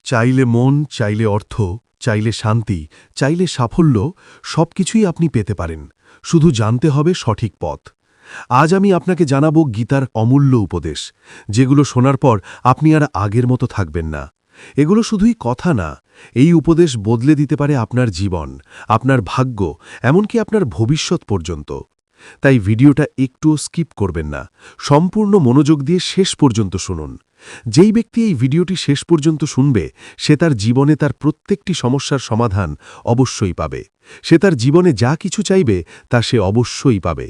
চাইলে মন, চাইলে অর্থ, চাইলে শান্তি, চাইলে সাফল্য সবকিছুই আপনি পেতে পারেন। শুধু জানতে হবে সঠিক পথ। আজ আমি আপনাকে জানাবো গীতার অমূল্য উপদেশ, যেগুলো শোনার পর আপনি আর আগের মতো থাকবেন না। এগুলো শুধুই কথা না, এই উপদেশ বদলে দিতে পারে আপনার জীবন, আপনার ভাগ্য, এমনকি আপনার ভবিষ্যৎ পর্যন্ত। তাই ভিডিওটা একটুও স্কিপ করবেন না, সম্পূর্ণ মনোযোগ দিয়ে শেষ পর্যন্ত শুনুন। যেই ব্যক্তি এই ভিডিওটি শেষ পর্যন্ত শুনবে, সে তার জীবনে তার প্রত্যেকটি সমস্যার সমাধান অবশ্যই পাবে। সে তার জীবনে যা কিছু চাইবে তা সে অবশ্যই পাবে।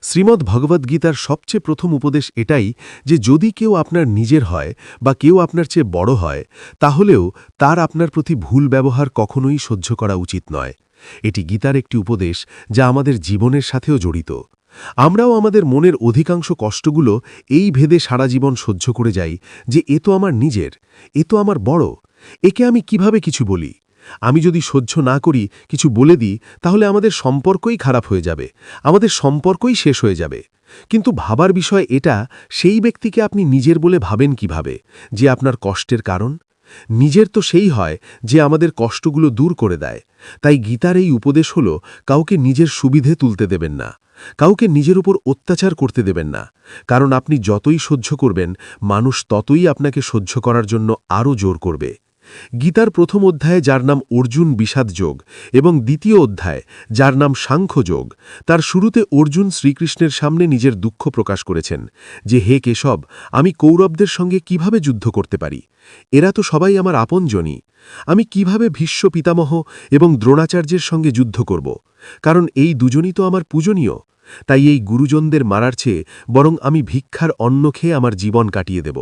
শ্রীমদ্ ভগবদ্গীতার সবচেয়ে প্রথম উপদেশ এটাই যে যদি কেউ আপনার নিজের হয় বা কেউ আপনার চেয়ে বড় হয়, তাহলেও তার আপনার প্রতি ভুল ব্যবহার কখনোই সহ্য করা উচিত নয়। এটি গীতার একটি উপদেশ যা আমাদের জীবনের সাথেও জড়িত। আমরাও আমাদের মনের অধিকাংশ কষ্টগুলো এই ভেদে সারা জীবন সহ্য করে যাই যে এ তো আমার নিজের, এ তো আমার বড়, একে আমি কিভাবে কিছু বলি। আমি যদি সহ্য না করি, কিছু বলে দিই, তাহলে আমাদের সম্পর্কই খারাপ হয়ে যাবে, আমাদের সম্পর্কই শেষ হয়ে যাবে। কিন্তু ভাবার বিষয় এটা, সেই ব্যক্তিকে আপনি নিজের বলে ভাবেন কিভাবে, যে আপনার কষ্টের কারণ? নিজের তো সেই হয় যে আমাদের কষ্টগুলো দূর করে দেয়। তাই গীতার এই উপদেশ হল, কাউকে নিজের সুবিধে তুলতে দেবেন না, কাউকে নিজের উপর অত্যাচার করতে দেবেন না। কারণ আপনি যতই সহ্য করবেন, মানুষ ততই আপনাকে সহ্য করার জন্য আরও জোর করবে। গীতার প্রথম অধ্যায়ে যার নাম অর্জুন বিষাদ যোগ এবং দ্বিতীয় অধ্যায় যার নাম সাংখ্য যোগ, তার শুরুতে অর্জুন শ্রীকৃষ্ণের সামনে নিজের দুঃখ প্রকাশ করেছেন যে হে কেশব, আমি কৌরবদের সঙ্গে কিভাবে যুদ্ধ করতে পারি? এরা তো সবাই আমার আপনজনই। আমি কিভাবে ভীষ্ম পিতামহ এবং দ্রোণাচার্যের সঙ্গে যুদ্ধ করব? কারণ এই দুজনই তো আমার পূজনীয়। তাই এই গুরুজনদের মারার চেয়ে বরং আমি ভিক্ষার অন্ন খেয়ে আমার জীবন কাটিয়ে দেব।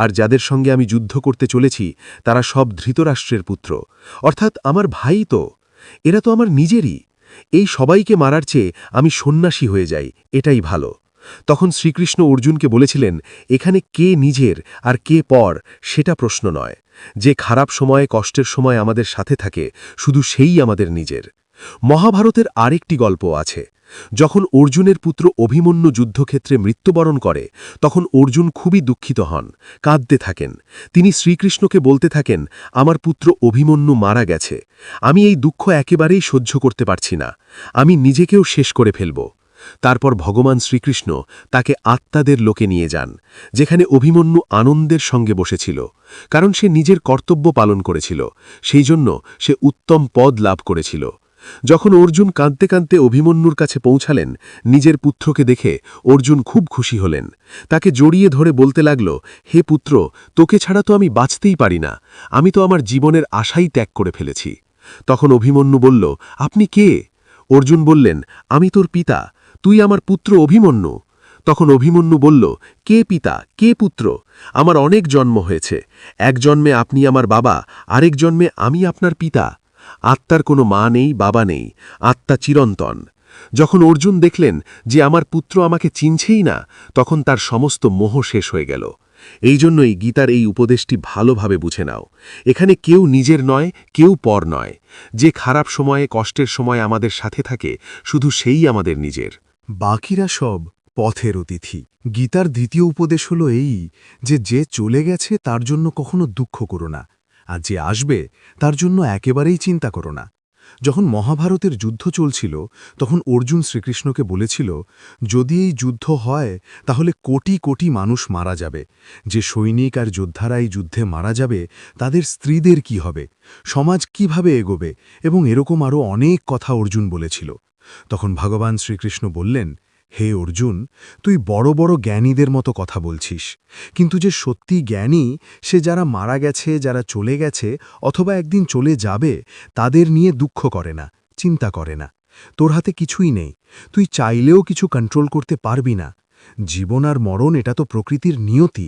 আর যাদের সঙ্গে আমি যুদ্ধ করতে চলেছি তারা সব ধৃতরাষ্ট্রের পুত্র, অর্থাৎ আমার ভাই তো। এরা তো আমার নিজেরই। এই সবাইকে মারার চেয়ে আমি সন্ন্যাসী হয়ে যাই, এটাই ভালো। তখন শ্রীকৃষ্ণ অর্জুনকে বলেছিলেন, এখানে কে নিজের আর কে পর সেটা প্রশ্ন নয়। যে খারাপ সময়ে, কষ্টের সময় আমাদের সাথে থাকে, শুধু সেই আমাদের নিজের। মহাভারতের আরেকটি গল্প আছে। যখন অর্জুনের পুত্র অভিমন্যু যুদ্ধক্ষেত্রে মৃত্যুবরণ করে, তখন অর্জুন খুবই দুঃখিত হন, কাঁদতে থাকেন। তিনি শ্রীকৃষ্ণকে বলতে থাকেন, আমার পুত্র অভিমন্যু মারা গেছে, আমি এই দুঃখ একেবারেই সহ্য করতে পারছি না, আমি নিজেকেও শেষ করে ফেলব। তারপর ভগবান শ্রীকৃষ্ণ তাকে আত্মাদের লোকে নিয়ে যান, যেখানে অভিমন্যু আনন্দের সঙ্গে বসেছিল। কারণ সে নিজের কর্তব্য পালন করেছিল, সেই জন্য সে উত্তম পদ লাভ করেছিল। যখন অর্জুন কাঁদতে কাঁদতে অভিমন্যুর কাছে পৌঁছালেন, নিজের পুত্রকে দেখে অর্জুন খুব খুশি হলেন। তাকে জড়িয়ে ধরে বলতে লাগল, হে পুত্র, তোকে ছাড়া তো আমি বাঁচতেই পারি না, আমি তো আমার জীবনের আশাই ত্যাগ করে ফেলেছি। তখন অভিমন্যু বলল, আপনি কে? অর্জুন বললেন, আমি তোর পিতা, তুই আমার পুত্র অভিমন্যু। তখন অভিমন্যু বলল, কে পিতা, কে পুত্র? আমার অনেক জন্ম হয়েছে, এক জন্মে আপনি আমার বাবা, আরেক জন্মে আমি আপনার পিতা। আত্মার কোনো মা নেই, বাবা নেই, আত্মা চিরন্তন। যখন অর্জুন দেখলেন যে আমার পুত্র আমাকে চিনছেই না, তখন তার সমস্ত মোহ শেষ হয়ে গেল। এই জন্যই গীতার এই উপদেশটি ভালোভাবে বুঝে নাও। এখানে কেউ নিজের নয়, কেউ পর নয়। যে খারাপ সময়ে, কষ্টের সময় আমাদের সাথে থাকে, শুধু সেই আমাদের নিজের। বাকিরা সব পথের অতিথি। গীতার দ্বিতীয় উপদেশ হল এই যে যে চলে গেছে তার জন্য কখনো দুঃখ করো না, আর যে আসবে তার জন্য একেবারেই চিন্তা করো না। যখন মহাভারতের যুদ্ধ চলছিল, তখন অর্জুন শ্রীকৃষ্ণকে বলেছিল, যদি এই যুদ্ধ হয় তাহলে কোটি কোটি মানুষ মারা যাবে। যে সৈনিক আর যোদ্ধারা এই যুদ্ধে মারা যাবে, তাদের স্ত্রীদের কি হবে, সমাজ কিভাবে এগোবে, এবং এরকম আরও অনেক কথা অর্জুন বলেছিল। তখন ভগবান শ্রীকৃষ্ণ বললেন, হে অর্জুন, তুই বড় বড় জ্ঞানীদের মতো কথা বলছিস, কিন্তু যে সত্যি জ্ঞানী, সে যারা মারা গেছে, যারা চলে গেছে অথবা একদিন চলে যাবে, তাদের নিয়ে দুঃখ করে না, চিন্তা করে না। তোর হাতে কিছুই নেই, তুই চাইলেও কিছু কন্ট্রোল করতে পারবি না। জীবন আর মরণ, এটা তো প্রকৃতির নিয়তি।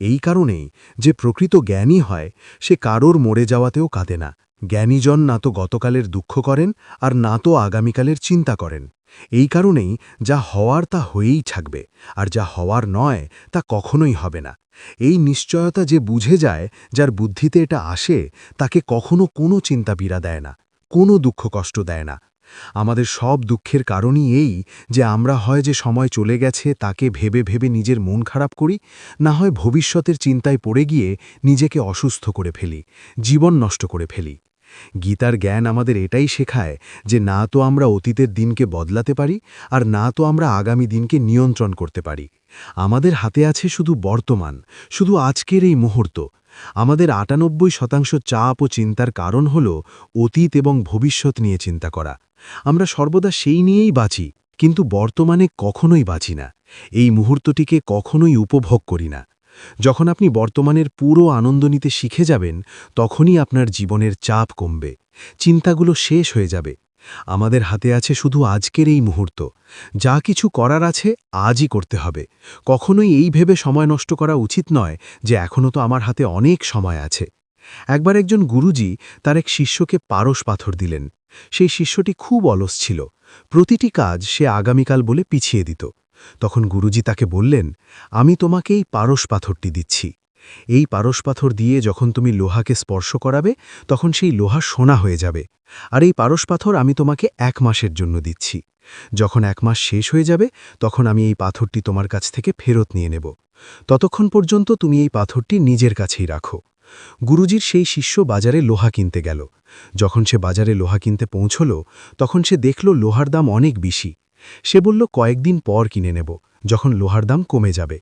এই কারণেই যে প্রকৃত জ্ঞানী হয়, সে কারোর মরে যাওয়াতেও কাঁদে না। জ্ঞানীজন না তো গতকালের দুঃখ করেন, আর না তো আগামীকালের চিন্তা করেন। এই কারণেই যা হওয়ার তা হয়েই থাকবে, আর যা হওয়ার নয় তা কখনোই হবে না। এই নিশ্চয়তা যে বুঝে যায়, যার বুদ্ধিতে এটা আসে, তাকে কখনো কোনো চিন্তা পীড়া দেয় না, কোনো দুঃখ কষ্ট দেয় না। আমাদের সব দুঃখের কারণই এই যে আমরা হয় যে সময় চলে গেছে তাকে ভেবে ভেবে নিজের মন খারাপ করি, না হয় ভবিষ্যতের চিন্তায় পড়ে গিয়ে নিজেকে অসুস্থ করে ফেলি, জীবন নষ্ট করে ফেলি। গীতার জ্ঞান আমাদের এটাই শেখায় যে না তো আমরা অতীতের দিনকে বদলাতে পারি, আর না তো আমরা আগামী দিনকে নিয়ন্ত্রণ করতে পারি। আমাদের হাতে আছে শুধু বর্তমান, শুধু আজকের এই মুহূর্ত। আমাদের ৯৮% চাপ ও চিন্তার কারণ হল অতীত এবং ভবিষ্যৎ নিয়ে চিন্তা করা। আমরা সর্বদা সেই নিয়েই বাঁচি, কিন্তু বর্তমানে কখনোই বাঁচি না, এই মুহূর্তটিকে কখনোই উপভোগ করি না। যখন আপনি বর্তমানের পুরো আনন্দ নিতে শিখে যাবেন, তখনই আপনার জীবনের চাপ কমবে, চিন্তাগুলো শেষ হয়ে যাবে। আমাদের হাতে আছে শুধু আজকের এই মুহূর্ত। যা কিছু করার আছে আজই করতে হবে। কখনোই এই ভেবে সময় নষ্ট করা উচিত নয় যে এখনও তো আমার হাতে অনেক সময় আছে। একবার একজন গুরুজি তার এক শিষ্যকে পারস পাথর দিলেন। সেই শিষ্যটি খুব অলস ছিল, প্রতিটি কাজ সে আগামীকাল বলে পিছিয়ে দিত। তখন গুরুজি তাকে বললেন, আমি তোমাকে এই পারস পাথরটি দিচ্ছি। এই পারস পাথর দিয়ে যখন তুমি লোহাকে স্পর্শ করাবে, তখন সেই লোহা সোনা হয়ে যাবে। আর এই পারস পাথর আমি তোমাকে ১ মাসের জন্য দিচ্ছি। যখন ১ মাস শেষ হয়ে যাবে, তখন আমি এই পাথরটি তোমার কাছ থেকে ফেরত নিয়ে নেব। ততক্ষণ পর্যন্ত তুমি এই পাথরটি নিজের কাছেই রাখো। গুরুজির সেই শিষ্য বাজারে লোহা কিনতে গেল। যখন সে বাজারে লোহা কিনতে পৌঁছল, তখন সে দেখল লোহার দাম অনেক বেশি। সে বলল, কয়েকদিন পর কিনে নেব, যখন লোহার দাম কমে যাবে।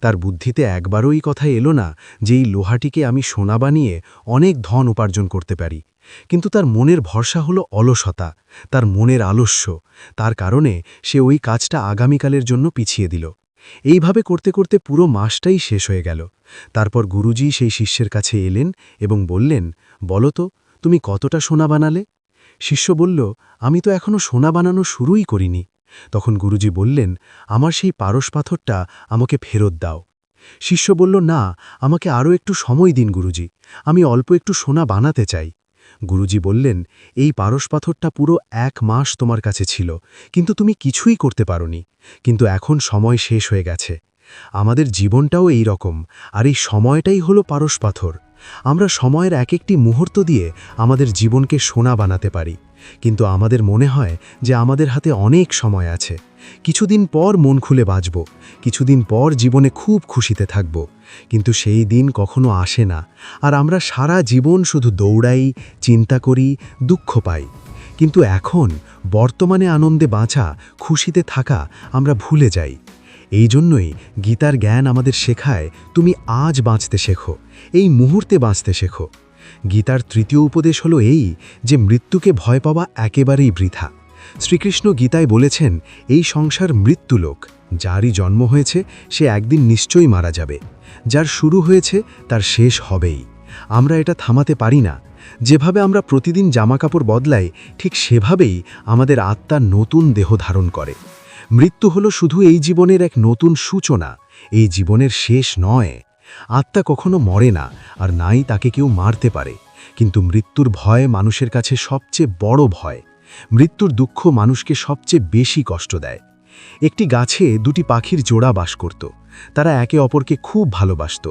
তার বুদ্ধিতে একবারও এই কথা এলো না যে এই লোহাটিকে আমি সোনা বানিয়ে অনেক ধন উপার্জন করতে পারি। কিন্তু তার মনের ভরসা হলো অলসতা, তার মনের আলস্য। তার কারণে সে ওই কাজটা আগামীকালের জন্য পিছিয়ে দিল। এইভাবে করতে করতে পুরো মাসটাই শেষ হয়ে গেল। তারপর গুরুজি সেই শিষ্যের কাছে এলেন এবং বললেন, বলো তো, তুমি কতটা সোনা বানালে? শিষ্য বলল, আমি তো এখনও সোনা বানানো শুরুই করিনি। তখন গুরুজি বললেন, আমার সেই পারস পাথরটা আমাকে ফেরত দাও। শিষ্য বলল, না, আমাকে আরও একটু সময় দিন গুরুজি, আমি অল্প একটু সোনা বানাতে চাই। গুরুজি বললেন, এই পারস পাথরটা পুরো ১ মাস তোমার কাছে ছিল, কিন্তু তুমি কিছুই করতে পারোনি। কিন্তু এখন সময় শেষ হয়ে গেছে। আমাদের জীবনটাও এই রকম, আর এই সময়টাই হলো পারস পাথর। আমরা সময়ের এক একটি মুহূর্ত দিয়ে আমাদের জীবনকে সোনা বানাতে পারি, কিন্তু আমাদের মনে হয় যে আমাদের হাতে অনেক সময় আছে। কিছুদিন পর মন খুলে বাঁচব, কিছুদিন পর জীবনে খুব খুশিতে থাকব, কিন্তু সেই দিন কখনো আসে না। আর আমরা সারা জীবন শুধু দৌড়াই, চিন্তা করি, দুঃখ পাই। কিন্তু এখন বর্তমানে আনন্দে বাঁচা, খুশিতে থাকা আমরা ভুলে যাই। এই জন্যই গীতার জ্ঞান আমাদের শেখায়, তুমি আজ বাঁচতে শেখো, এই মুহূর্তে বাঁচতে শেখো। গীতার ৩য় উপদেশ হলো এই যে মৃত্যুকে ভয় পাওয়া একেবারেই বৃথা। শ্রীকৃষ্ণ গীতায় বলেছেন, এই সংসার মৃত্যুলোক, যারই জন্ম হয়েছে সে একদিন নিশ্চয়ই মারা যাবে, যার শুরু হয়েছে তার শেষ হবেই। আমরা এটা থামাতে পারি না। যেভাবে আমরা প্রতিদিন জামাকাপড় বদলাই, ঠিক সেভাবেই আমাদের আত্মা নতুন দেহ ধারণ করে। মৃত্যু হলো শুধু এই জীবনের এক নতুন সূচনা, এই জীবনের শেষ নয়। আত্মা কখনো মরে না, আর নাই তাকে কেউ মারতে পারে। কিন্তু মৃত্যুর ভয় মানুষের কাছে সবচেয়ে বড় ভয়। মৃত্যুর দুঃখ মানুষকে সবচেয়ে বেশি কষ্ট দেয়। একটি গাছে ২টি পাখির জোড়া বাস করত। তারা একে অপরকে খুব ভালোবাসত।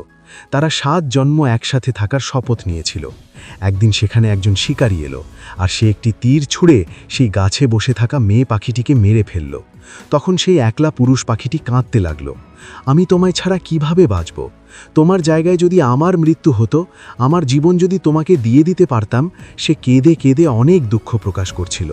তারা ৭ জন্ম একসাথে থাকার শপথ নিয়েছিল। একদিন সেখানে একজন শিকারী এলো, আর সে একটি তীর ছুঁড়ে সেই গাছে বসে থাকা মেয়ে পাখিটিকে মেরে ফেলল। তখন সেই একলা পুরুষ পাখিটি কাঁদতে লাগল, আমি তোমায় ছাড়া কিভাবে বাঁচব? তোমার জায়গায় যদি আমার মৃত্যু হতো, আমার জীবন যদি তোমাকে দিয়ে দিতে পারতাম। সে কেঁদে কেঁদে অনেক দুঃখ প্রকাশ করছিল।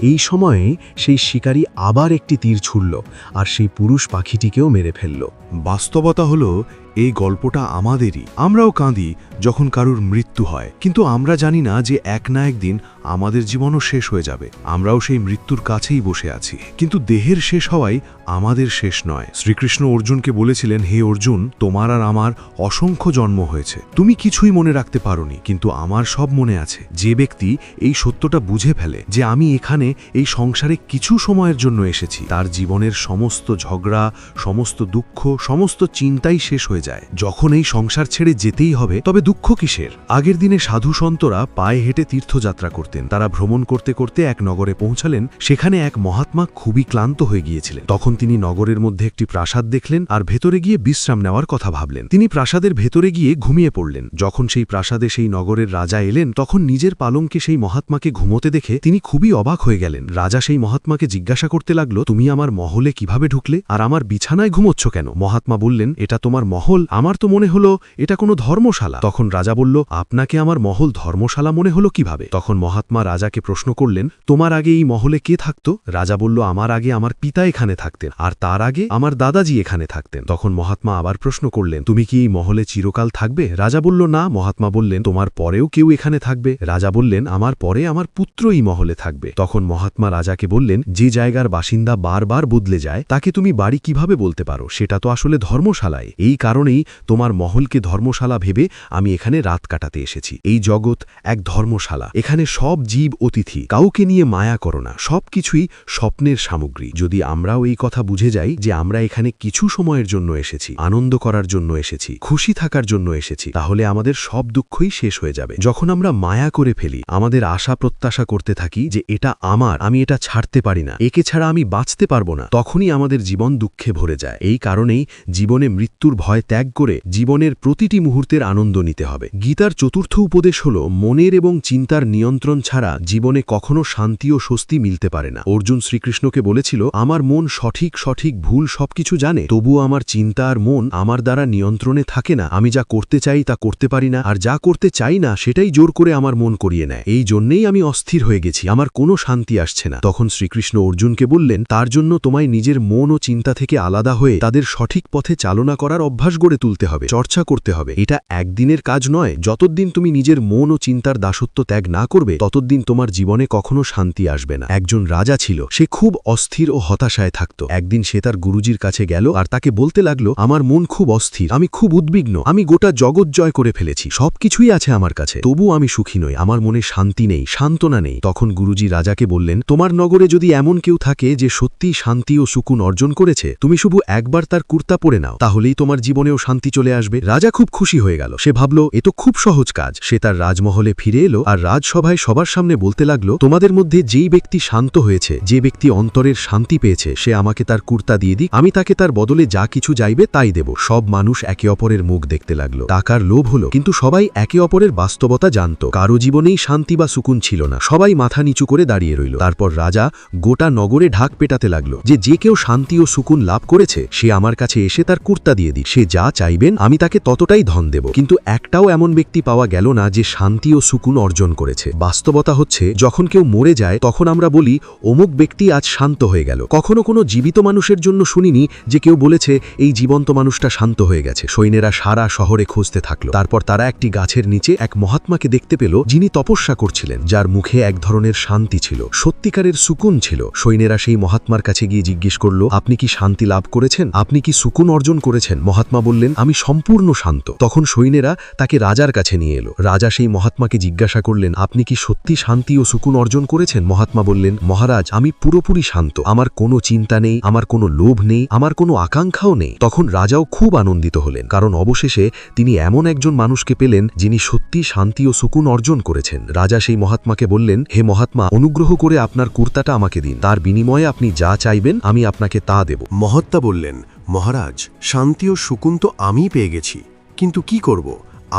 এই সময়ে সেই শিকারী আবার একটি তীর ছুড়ল, আর সেই পুরুষ পাখিটিকেও মেরে ফেলল। বাস্তবতা হলো, এই গল্পটা আমাদেরই। আমরাও কাঁদি যখন কারুর মৃত্যু হয়, কিন্তু আমরা জানি না যে এক না একদিন আমাদের জীবনও শেষ হয়ে যাবে। আমরাও সেই মৃত্যুর কাছেই বসে আছি, কিন্তু দেহের শেষ হওয়াই আমাদের শেষ নয়। শ্রীকৃষ্ণ অর্জুনকে বলেছিলেন, হে অর্জুন, তোমার আর আমার অসংখ্য জন্ম হয়েছে, তুমি কিছুই মনে রাখতে পারোনি, কিন্তু আমার সব মনে আছে। যে ব্যক্তি এই সত্যটা বুঝে ফেলে যে আমি এখানে এই সংসারে কিছু সময়ের জন্য এসেছি, তার জীবনের সমস্ত ঝগড়া, সমস্ত দুঃখ, সমস্ত চিন্তাই শেষ হয়ে যায়। যখন এই সংসার ছেড়ে যেতেই হবে তবে দুঃখ কিসের? আগের দিনে সাধু সন্তরা পায়ে হেঁটে তীর্থযাত্রা করতেন। তারা ভ্রমণ করতে করতে এক নগরে পৌঁছালেন। সেখানে এক মহাত্মা খুবই ক্লান্ত হয়ে গিয়েছিলেন। তখন তিনি নগরের মধ্যে একটি প্রাসাদ দেখলেন আর ভেতরে গিয়ে বিশ্রাম নেওয়ার কথা ভাবলেন। তিনি প্রাসাদের ভেতরে গিয়ে ঘুমিয়ে পড়লেন। যখন সেই প্রাসাদে সেই নগরের রাজা এলেন তখন নিজের পালঙ্কে সেই মহাত্মাকে ঘুমোতে দেখে তিনি খুবই অবাক হয়ে গেলেন। রাজা সেই মহাত্মাকে জিজ্ঞাসা করতে লাগলো, তুমি আমার মহলে কিভাবে ঢুকলে আর আমার বিছানায় ঘুমোচ্ছ কেন? মহাত্মা বললেন, এটা তোমার মহল, আমার তো মনে হলো এটা কোনো ধর্মশালা। তখন রাজা বলল, আপনাকে আমার মহল ধর্মশালা মনে হলো কিভাবে? তখন মহাত্মা রাজাকে প্রশ্ন করলেন, তোমার আগে এই মহলে কে থাকতো? রাজা বলল, আমার আগে আমার পিতা এখানে থাকতেন আর তার আগে আমার দাদাজি এখানে থাকতেন। তখন মহাত্মা আবার প্রশ্ন করলেন, তুমি কি এই মহলে চিরকাল থাকবে? রাজা বলল, না। মহাত্মা বললেন, তোমার পরেও কেউ এখানে থাকবে? রাজা বললেন, আমার পরে আমার পুত্র এই মহলে থাকবে। তখন মহাত্মা রাজাকে বললেন, যে জায়গার বাসিন্দা বারবার বদলে যায় তাকে তুমি বাড়ি কিভাবে বলতে পারো? সেটা তো আসলে ধর্মশালায়। এই কারণেই তোমার মহলকে ধর্মশালা ভেবে আমি এখানে রাত কাটাতে এসেছি। এই জগৎ এক ধর্মশালা, এখানে সব জীব অতিথি, কাউকে নিয়ে মায়া করো না, সবকিছুই স্বপ্নের সামগ্রী। যদি আমরাও এই কথা বুঝে যাই যে আমরা এখানে কিছু সময়ের জন্য এসেছি, আনন্দ করার জন্য এসেছি, খুশি থাকার জন্য এসেছি, তাহলে আমাদের সব দুঃখই শেষ হয়ে যাবে। যখন আমরা মায়া করে ফেলি, আমাদের আশা প্রত্যাশা করতে থাকি যে এটা আমার, আমি এটা ছাড়তে পারি না, একে ছাড়া আমি বাঁচতে পারবো না, তখনই আমাদের জীবন দুঃখে ভরে যায়। এই কারণেই জীবনে মৃত্যুর ভয় ত্যাগ করে জীবনের প্রতিটি মুহূর্তের আনন্দ নিতে হবে। গীতার চতুর্থ উপদেশ হল, মনের এবং চিন্তার নিয়ন্ত্রণ ছাড়া জীবনে কখনো শান্তি ও স্বস্তি মিলতে পারে না। অর্জুন শ্রীকৃষ্ণকে বলেছিল, আমার মন সঠিক ভুল সবকিছু জানে, তবুও আমার চিন্তা আর মন আমার দ্বারা নিয়ন্ত্রণে থাকে না। আমি যা করতে চাই তা করতে পারি না, আর যা করতে চাই না সেটাই জোর করে আমার মন করিয়ে নেয়। এই জন্যেই আমি অস্থির হয়ে গেছি, আমার কোনো শান্তি আসছে না। তখন শ্রীকৃষ্ণ অর্জুনকে বললেন, তার জন্য তোমায় নিজের মন ও চিন্তা থেকে আলাদা হয়ে তাদের সঠিক পথে চালনা করার অভ্যাস গড়ে তুলতে হবে, চর্চা করতে হবে। এটা একদিনের কাজ নয়। যতদিন তুমি নিজের মন ও চিন্তার দাসত্ব ত্যাগ না করবে ততদিন তোমার জীবনে কখনো শান্তি আসবে না। একজন রাজা ছিল, সে খুব অস্থির ও হতাশায় থাকত। একদিন সে তার গুরুজির কাছে গেল আর তাকে বলতে লাগলো, আমার মন খুব অস্থির, আমি খুব উদ্বিগ্ন, আমি গোটা জগৎ জয় করে ফেলেছি, সবকিছুই আছে আমার কাছে, তবু আমি সুখী নই, আমার মনে শান্তি নেই, সান্ত্বনা নেই। তখন গুরুজি রাজাকে বললেন, তোমার নগরে যদি এমন কেউ থাকে যে সত্যি শান্তি ও সুকুন অর্জন করেছে, তুমি শুধু একবার তার কুর্তা পরে নাও, তাহলেই তোমার জীবনেও শান্তি চলে আসবে। রাজা খুব খুশি হয়ে গেল। সে ভাবল, এ তো খুব সহজ কাজ। সে তার রাজমহলে ফিরে এলো আর রাজসভায় সবার সামনে বলতে লাগলো, তোমাদের মধ্যে যেই ব্যক্তি শান্ত হয়েছে, যে ব্যক্তি অন্তরের শান্তি পেয়েছে, সে আমাকে তার কুর্তা দিয়ে দিক, আমি তাকে তার বদলে যা কিছু চাইবে তাই দেব। সব মানুষ একে অপরের মুখ দেখতে লাগলো। টাকার লোভ হলো, কিন্তু সবাই একে অপরের বাস্তবতা জানত। কারো জীবনেই শান্তি বা সুকুন ছিল না, সবাই মাথা নিচু করে দাঁড়িয়ে রইল। তারপর রাজা গোটা নগরে ঢাক পেটাতে লাগলো যে কেউ শান্তি ও সুকুন লাভ করেছে সে আমার কাছে এসে তার কুর্তা দিয়ে দিক, সে যা চাইবেন আমি তাকে ততটাই ধন দেব। কিন্তু একটাও এমন ব্যক্তি পাওয়া গেল না যে শান্তি ও সুকুন অর্জন করেছে। বাস্তবতা হচ্ছে, যখন কেউ মরে যায় তখন আমরা বলি অমুক ব্যক্তি আজ শান্ত হয়ে গেল। কখনো কোনো জীবিত মানুষের জন্য শুনিনি যে কেউ বলেছে এই জীবন্ত মানুষটা শান্ত হয়ে গেছে। সৈন্যেরা সারা শহরে খুঁজতে থাকলো। তারপর তারা একটি গাছের নিচে এক মহাত্মাকে দেখতে পেল, যিনি তপস্যা করছিলেন, যার মুখে এক ধরনের শান্তি ছিল, সত্যিকারের সুকুন ছিল। সৈন্যেরা সেই মহাত্মার কাছে গিয়ে জিজ্ঞেস করল, আপনি কি শান্তি লাভ করেছেন? আপনি কি সুকুন অর্জন করেছেন? মহাত্মা বললেন, আমি সম্পূর্ণ শান্ত। তখন সৈন্যেরা তাকে রাজার কাছে নিয়ে এলো। রাজা সেই মহাত্মাকে জিজ্ঞাসা করলেন, আপনি কি সত্যি শান্তি ও সুকুন অর্জন করেছেন? মহাত্মা বললেন, মহারাজ, আমি পুরোপুরি শান্ত, আমার কোনো চিন্তা নেই, আমার কোনো লোভ নেই, আমার কোনো আকাঙ্ক্ষাও নেই। তখন রাজাও খুব আনন্দিত হলেন, কারণ অবশেষে তিনি এমন একজন মানুষকে পেলেন যিনি সত্যি শান্তি ও সুকুন অর্জন করেছেন। রাজা সেই মহাত্মাকে বললেন, হে মহাত্মা, অনুগ্রহ করে আপনার কুর্তাটা আমাকে দিন, তার বিনিময়ে আপনি যা চাইবেন আমি আপনাকে তা দেব। মহাত্মা বললেন, মহারাজ, শান্তি ও সুকুন তো আমিই পেয়ে গেছি, কিন্তু কি করব?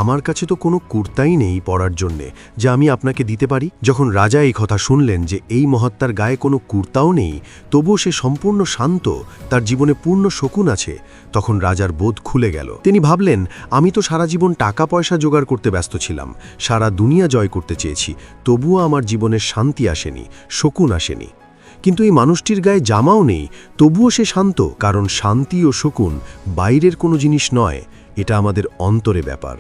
আমার কাছে তো কোনো কুর্তাই নেই পরার জন্যে যা আমি আপনাকে দিতে পারি। যখন রাজা এই কথা শুনলেন যে এই মহাত্মার গায়ে কোনো কুর্তাও নেই, তবুও সে সম্পূর্ণ শান্ত, তার জীবনে পূর্ণ শকুন আছে, তখন রাজার বোধ খুলে গেল। তিনি ভাবলেন, আমি তো সারা জীবন টাকা পয়সা জোগাড় করতে ব্যস্ত ছিলাম, সারা দুনিয়া জয় করতে চেয়েছি, তবুও আমার জীবনে শান্তি আসেনি, শকুন আসেনি। কিন্তু এই মানুষটির গায়ে জামাও নেই, তবুও সে শান্ত, কারণ শান্তি ও শকুন বাইরের কোনো জিনিস নয়, এটা আমাদের অন্তরে ব্যাপার।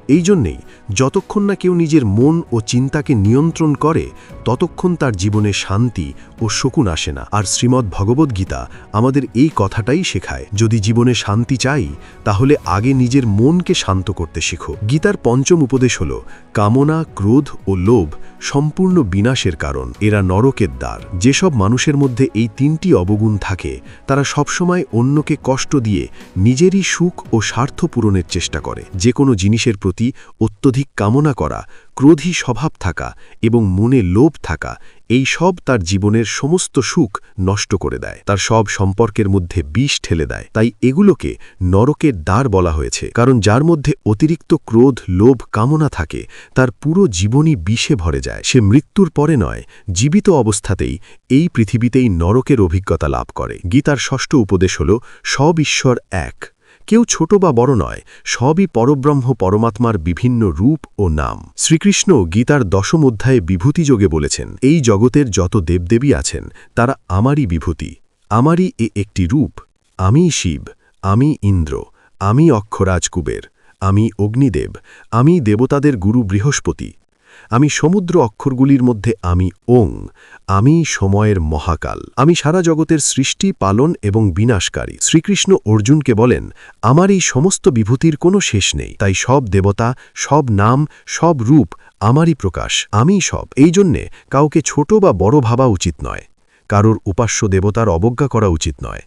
এই জন্যেই যতক্ষণ না কেউ নিজের মন ও চিন্তাকে নিয়ন্ত্রণ করে ততক্ষণ তার জীবনে শান্তি ও শকুন আসে না। আর শ্রীমদ্ ভগবদ্গীতা আমাদের এই কথাটাই শেখায়, যদি জীবনে শান্তি চাই তাহলে আগে নিজের মনকে শান্ত করতে শিখো। গীতার পঞ্চম উপদেশ হল, কামনা, ক্রোধ ও লোভ সম্পূর্ণ বিনাশের কারণ। এরা নরকের দ্বার। যেসব মানুষের মধ্যে এই তিনটি অবগুণ থাকে তারা সবসময় অন্যকে কষ্ট দিয়ে নিজেরই সুখ ও স্বার্থ পূরণের চেষ্টা করে। যে কোনো জিনিসের প্রতি অত্যধিক কামনা করা, ক্রোধী স্বভাব থাকা এবং মনে লোভ থাকা, এই সব তার জীবনের সমস্ত সুখ নষ্ট করে দেয়, তার সব সম্পর্কের মধ্যে বিষ ঠেলে দেয়। তাই এগুলোকে নরকের দ্বার বলা হয়েছে, কারণ যার মধ্যে অতিরিক্ত ক্রোধ, লোভ, কামনা থাকে তার পুরো জীবনই বিষে ভরে যায়। সে মৃত্যুর পরে নয়, জীবিত অবস্থাতেই এই পৃথিবীতেই নরকের অভিজ্ঞতা লাভ করে। গীতার ষষ্ঠ উপদেশ হল সব ঈশ্বর এক, কেউ ছোট বা বড় নয়, সবই পরব্রহ্ম পরমাত্মার বিভিন্ন রূপ ও নাম। শ্রীকৃষ্ণ গীতার দশম অধ্যায়ে বিভূতিযোগে বলেছেন, এই জগতের যত দেবদেবী আছেন তারা আমারই বিভূতি, আমারই একটি রূপ। আমি শিব, আমি ইন্দ্র, আমি অক্ষরাজ কুবের, আমি অগ্নিদেব, আমি দেবতাদের গুরু বৃহস্পতি, আমি সমুদ্র অক্ষরগুলির মধ্যে আমি ওং, আমি সময়ের মহাকাল, আমি সারা জগতের সৃষ্টি, পালন এবং বিনাশকারী। শ্রীকৃষ্ণ অর্জুনকে বলেন, আমার এই সমস্ত বিভূতির কোনো শেষ নেই, তাই সব দেবতা, সব নাম, সব রূপ আমারই প্রকাশ, আমিই সব। এই জন্যে কাউকে ছোট বা বড় ভাবা উচিত নয়, কারোর উপাস্য দেবতার অবজ্ঞা করা উচিত নয়,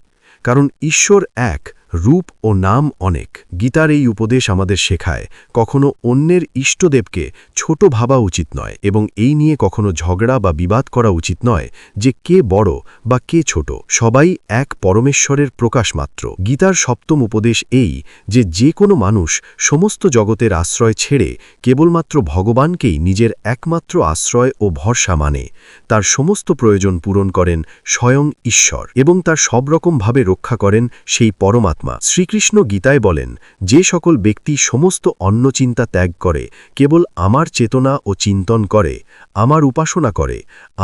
কারণ ঈশ্বর এক, রূপ ও নাম অনেক। গীতার এই উপদেশ আমাদের শেখায় কখনো অন্যের ইষ্টদেবকে ছোট ভাবা উচিত নয় এবং এই নিয়ে কখনো ঝগড়া বা বিবাদ করা উচিত নয় যে কে বড় বা কে ছোট, সবাই এক পরমেশ্বরের প্রকাশ মাত্র। গীতার সপ্তম উপদেশ এই যে যে কোনো মানুষ সমস্ত জগতের আশ্রয় ছেড়ে কেবলমাত্র ভগবানকেই নিজের একমাত্র আশ্রয় ও ভরসা মানে, তার সমস্ত প্রয়োজন পূরণ করেন স্বয়ং ঈশ্বর এবং তার সব রকমভাবে রক্ষা করেন সেই পরমাত্মা। শ্রীকৃষ্ণ গীতায় বলেন, যে সকল ব্যক্তি সমস্ত অন্য চিন্তা ত্যাগ করে কেবল আমার চেতনা ও চিন্তন করে, আমার উপাসনা করে,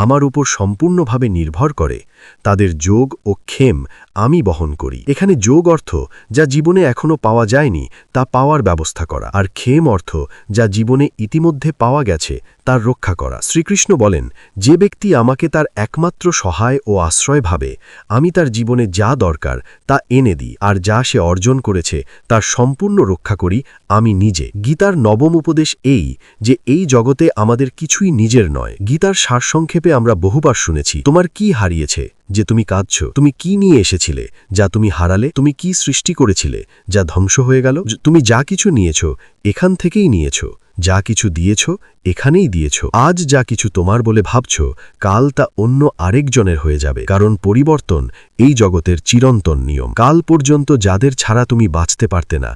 আমার উপর সম্পূর্ণভাবে নির্ভর করে, তাদের যোগ ও ক্ষেম আমি বহন করি। এখানে যোগ অর্থ যা জীবনে এখনো পাওয়া যায়নি তা পাওয়ার ব্যবস্থা করা, আর ক্ষেম অর্থ যা জীবনে ইতিমধ্যে পাওয়া গেছে তার রক্ষা করা। শ্রীকৃষ্ণ বলেন, যে ব্যক্তি আমাকে তার একমাত্র সহায় ও আশ্রয় ভাবে, আমি তার জীবনে যা দরকার তা এনে দিই, আর যা সে অর্জন করেছে তার সম্পূর্ণ রক্ষা করি আমি নিজে। গীতার নবম উপদেশ এই যে এই জগতে আমাদের কিছুই নিজের নয়। গীতার সারসংক্ষেপে আমরা বহুবার শুনেছি, তোমার কি হারিয়েছে যে তুমি কাঁদছ? তুমি কি নিয়ে এসেছিলে যা তুমি হারালে? তুমি কি সৃষ্টি করেছিলে যা ধ্বংস হয়ে গেল? তুমি যা কিছু নিয়েছ এখান থেকেই নিয়েছ, যা কিছু দিয়েছ এখানেই দিয়েছ। আজ যা কিছু তোমার বলে ভাবছ কাল তা অন্য আরেকজনের হয়ে যাবে, কারণ পরিবর্তন এই জগতের চিরন্তন নিয়ম। কাল পর্যন্ত যাদের ছাড়া তুমি বাঁচতে পারতে না,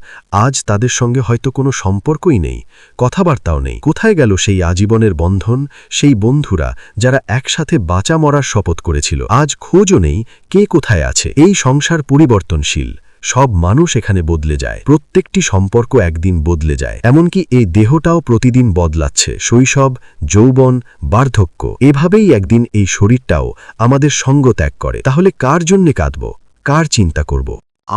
আজ তাদের সঙ্গে হয়তো কোনো সম্পর্কই নেই, কথাবার্তাও নেই। কোথায় গেল সেই আজীবনের বন্ধন, সেই বন্ধুরা যারা একসাথে বাঁচা মরার শপথ করেছিল? আজ খোঁজও নেই কে কোথায় আছে। এই সংসার পরিবর্তনশীল, সব মানুষ এখানে বদলে যায়, প্রত্যেকটি সম্পর্ক একদিন বদলে যায়, এমনকি এই দেহটাও প্রতিদিন বদলাচ্ছে, শৈশব, যৌবন, বার্ধক্য। এভাবেই একদিন এই শরীরটাও আমাদের সঙ্গ ত্যাগ করে। তাহলে কার জন্যে কাঁদব, কার চিন্তা করব?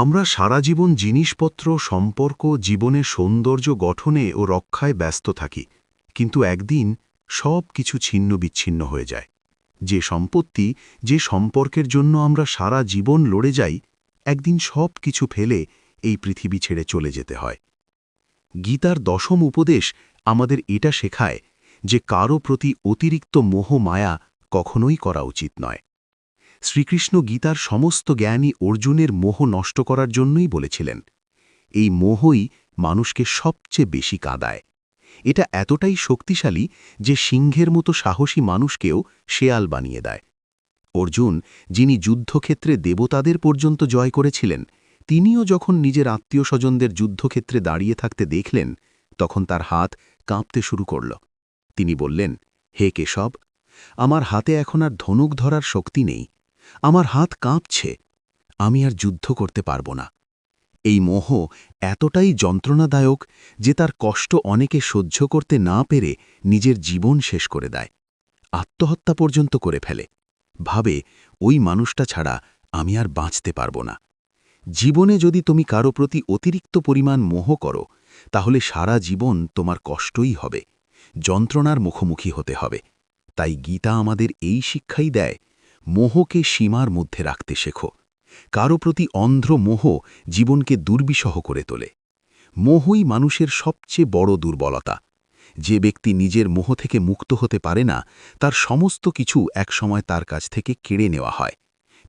আমরা সারা জীবন জিনিসপত্র, সম্পর্ক, জীবনের সৌন্দর্য গঠনে ও রক্ষায় ব্যস্ত থাকি, কিন্তু একদিন সব কিছু ছিন্ন বিচ্ছিন্ন হয়ে যায়। যে সম্পত্তি, যে সম্পর্কের জন্য আমরা সারা জীবন লড়ে যাই, একদিন সব কিছু ফেলে এই পৃথিবী ছেড়ে চলে যেতে হয়। গীতার দশম উপদেশ আমাদের এটা শেখায় যে কারো প্রতি অতিরিক্ত মোহ মায়া কখনোই করা উচিত নয়। শ্রীকৃষ্ণ গীতার সমস্ত জ্ঞানই অর্জুনের মোহ নষ্ট করার জন্যই বলেছিলেন। এই মোহই মানুষকে সবচেয়ে বেশি কাঁদায়। এটা এতটাই শক্তিশালী যে সিংহের মতো সাহসী মানুষকেও শেয়াল বানিয়ে দেয়। অর্জুন, যিনি যুদ্ধক্ষেত্রে দেবতাদের পর্যন্ত জয় করেছিলেন, তিনিও যখন নিজের আত্মীয় স্বজনদের যুদ্ধক্ষেত্রে দাঁড়িয়ে থাকতে দেখলেন, তখন তার হাত কাঁপতে শুরু করল। তিনি বললেন, হে কেশব, আমার হাতে এখন আর ধনুক ধরার শক্তি নেই, আমার হাত কাঁপছে, আমি আর যুদ্ধ করতে পারব না। এই মোহ এতটাই যন্ত্রণাদায়ক যে তার কষ্ট অনেকে সহ্য করতে না পেরে নিজের জীবন শেষ করে দেয়, আত্মহত্যা পর্যন্ত করে ফেলে, ভাবে ওই মানুষটা ছাড়া আমি আর বাঁচতে পারব না। জীবনে যদি তুমি কারো প্রতি অতিরিক্ত পরিমাণ মোহ করো, তাহলে সারা জীবন তোমার কষ্টই হবে, যন্ত্রণার মুখোমুখি হতে হবে। তাই গীতা আমাদের এই শিক্ষাই দেয়, মোহকে সীমার মধ্যে রাখতে শেখো। কারো প্রতি অন্ধ্র মোহ জীবনকে দুর্বিষহ করে তোলে। মোহই মানুষের সবচেয়ে বড় দুর্বলতা। যে ব্যক্তি নিজের মোহ থেকে মুক্ত হতে পারে না, তার সমস্ত কিছু একসময় তার কাছ থেকে কেড়ে নেওয়া হয়।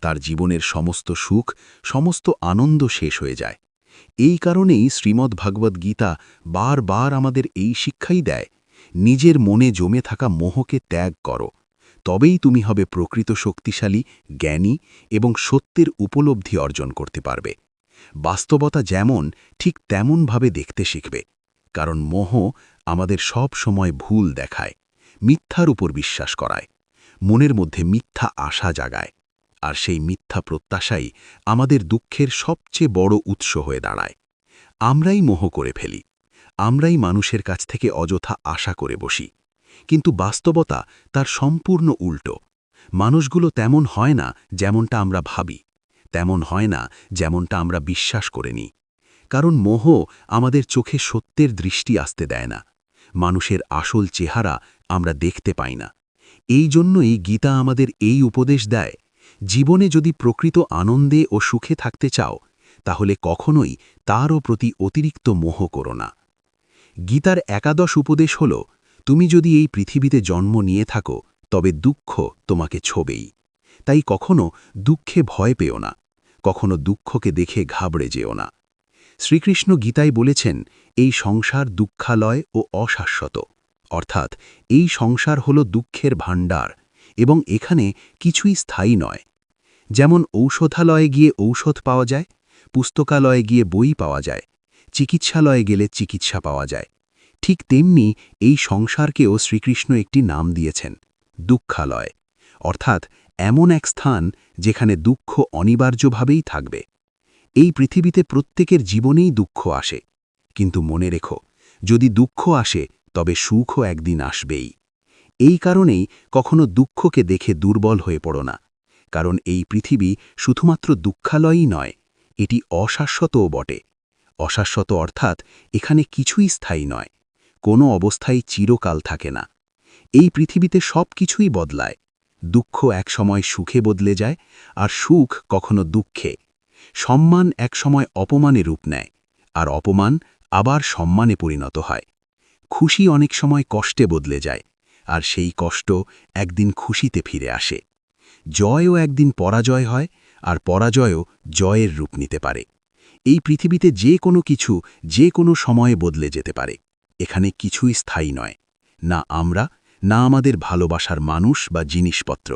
তার জীবনের সমস্ত সুখ, সমস্ত আনন্দ শেষ হয়ে যায়। এই কারণেই শ্রীমদ্ভাগবত গীতা বারবার আমাদের এই শিক্ষাই দেয়, নিজের মনে জমে থাকা মোহকে ত্যাগ করো, তবেই তুমি হবে প্রকৃত শক্তিশালী, জ্ঞানী এবং সত্যের উপলব্ধি অর্জন করতে পারবে। বাস্তবতা যেমন, ঠিক তেমনভাবে দেখতে শিখবে, কারণ মোহ আমাদের সব সময় ভুল দেখায়, মিথ্যার উপর বিশ্বাস করায়, মনের মধ্যে মিথ্যা আশা জাগায়, আর সেই মিথ্যা প্রত্যাশাই আমাদের দুঃখের সবচেয়ে বড় উৎস হয়ে দাঁড়ায়। আমরাই মোহ করে ফেলি, আমরাই মানুষের কাছ থেকে অযথা আশা করে বসি, কিন্তু বাস্তবতা তার সম্পূর্ণ উল্টো। মানুষগুলো তেমন হয় না যেমনটা আমরা ভাবি, তেমন হয় না যেমনটা আমরা বিশ্বাস করে নিই। কারণ মোহ আমাদের চোখে সত্যের দৃষ্টি আসতে দেয় না, মানুষের আসল চেহারা আমরা দেখতে পাই না। এই জন্যই গীতা আমাদের এই উপদেশ দেয়, জীবনে যদি প্রকৃত আনন্দে ও সুখে থাকতে চাও, তাহলে কখনোই তারও প্রতি অতিরিক্ত মোহ করো না। গীতার একাদশ উপদেশ হল, তুমি যদি এই পৃথিবীতে জন্ম নিয়ে থাকো, তবে দুঃখ তোমাকে ছোবেই। তাই কখনো দুঃখে ভয় পেও না, কখনো দুঃখকে দেখে ঘাবড়ে যেও না। শ্রীকৃষ্ণ গীতায় বলেছেন, এই সংসার দুঃখালয় ও অশাশ্বত, অর্থাৎ এই সংসার হল দুঃখের ভাণ্ডার এবং এখানে কিছুই স্থায়ী নয়। যেমন ঔষধালয়ে গিয়ে ঔষধ পাওয়া যায়, পুস্তকালয়ে গিয়ে বই পাওয়া যায়, চিকিৎসালয়ে গেলে চিকিৎসা পাওয়া যায়, ঠিক তেমনি এই সংসারকেও শ্রীকৃষ্ণ একটি নাম দিয়েছেন, দুঃখালয়, অর্থাৎ এমন এক স্থান যেখানে দুঃখ অনিবার্যভাবেই থাকবে। এই পৃথিবীতে প্রত্যেকের জীবনেই দুঃখ আসে, কিন্তু মনে রেখো, যদি দুঃখ আসে তবে সুখও একদিন আসবেই। এই কারণেই কখনো দুঃখকে দেখে দুর্বল হয়ে পড়ো না, কারণ এই পৃথিবী শুধুমাত্র দুঃখালয়ই নয়, এটি অশাশ্বতও বটে। অশাশ্বত অর্থাৎ এখানে কিছুই স্থায়ী নয়, কোনো অবস্থায় চিরকাল থাকে না। এই পৃথিবীতে সব কিছুই বদলায়, দুঃখ একসময় সুখে বদলে যায়, আর সুখ কখনো দুঃখে। সম্মান একসময় অপমানে রূপ নেয়, আর অপমান আবার সম্মানে পরিণত হয়। খুশি অনেক সময় কষ্টে বদলে যায়, আর সেই কষ্ট একদিন খুশিতে ফিরে আসে। জয়ও একদিন পরাজয় হয়, আর পরাজয়ও জয়ের রূপ নিতে পারে। এই পৃথিবীতে যে কোনো কিছু যে কোনো সময়ে বদলে যেতে পারে, এখানে কিছুই স্থায়ী নয়, না আমরা, না আমাদের ভালোবাসার মানুষ বা জিনিসপত্র।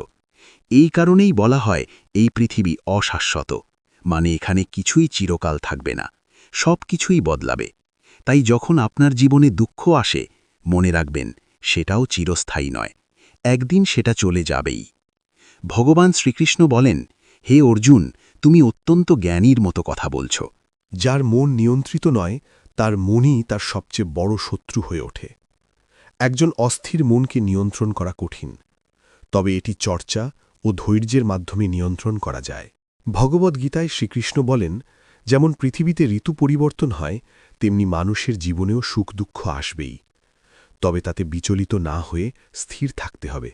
এই কারণেই বলা হয় এই পৃথিবী অশাশ্বত, মানে এখানে কিছুই চিরকাল থাকবে না, সব কিছুই বদলাবে। তাই যখন আপনার জীবনে দুঃখ আসে, মনে রাখবেন সেটাও চিরস্থায়ী নয়, একদিন সেটা চলে যাবেই। ভগবান শ্রীকৃষ্ণ বলেন, হে অর্জুন, তুমি অত্যন্ত জ্ঞানীর মতো কথা বলছ। যার মন নিয়ন্ত্রিত নয়, তার মনই তার সবচেয়ে বড় শত্রু হয়ে ওঠে। একজন অস্থির মনকে নিয়ন্ত্রণ করা কঠিন, তবে এটি চর্চা ও ধৈর্যের মাধ্যমে নিয়ন্ত্রণ করা যায়। ভগবদ্গীতায় শ্রীকৃষ্ণ বলেন, যেমন পৃথিবীতে ঋতু পরিবর্তন হয়, তেমনি মানুষের জীবনেও সুখ দুঃখ আসবেই, তবে তাতে বিচলিত না হয়ে স্থির থাকতে হবে।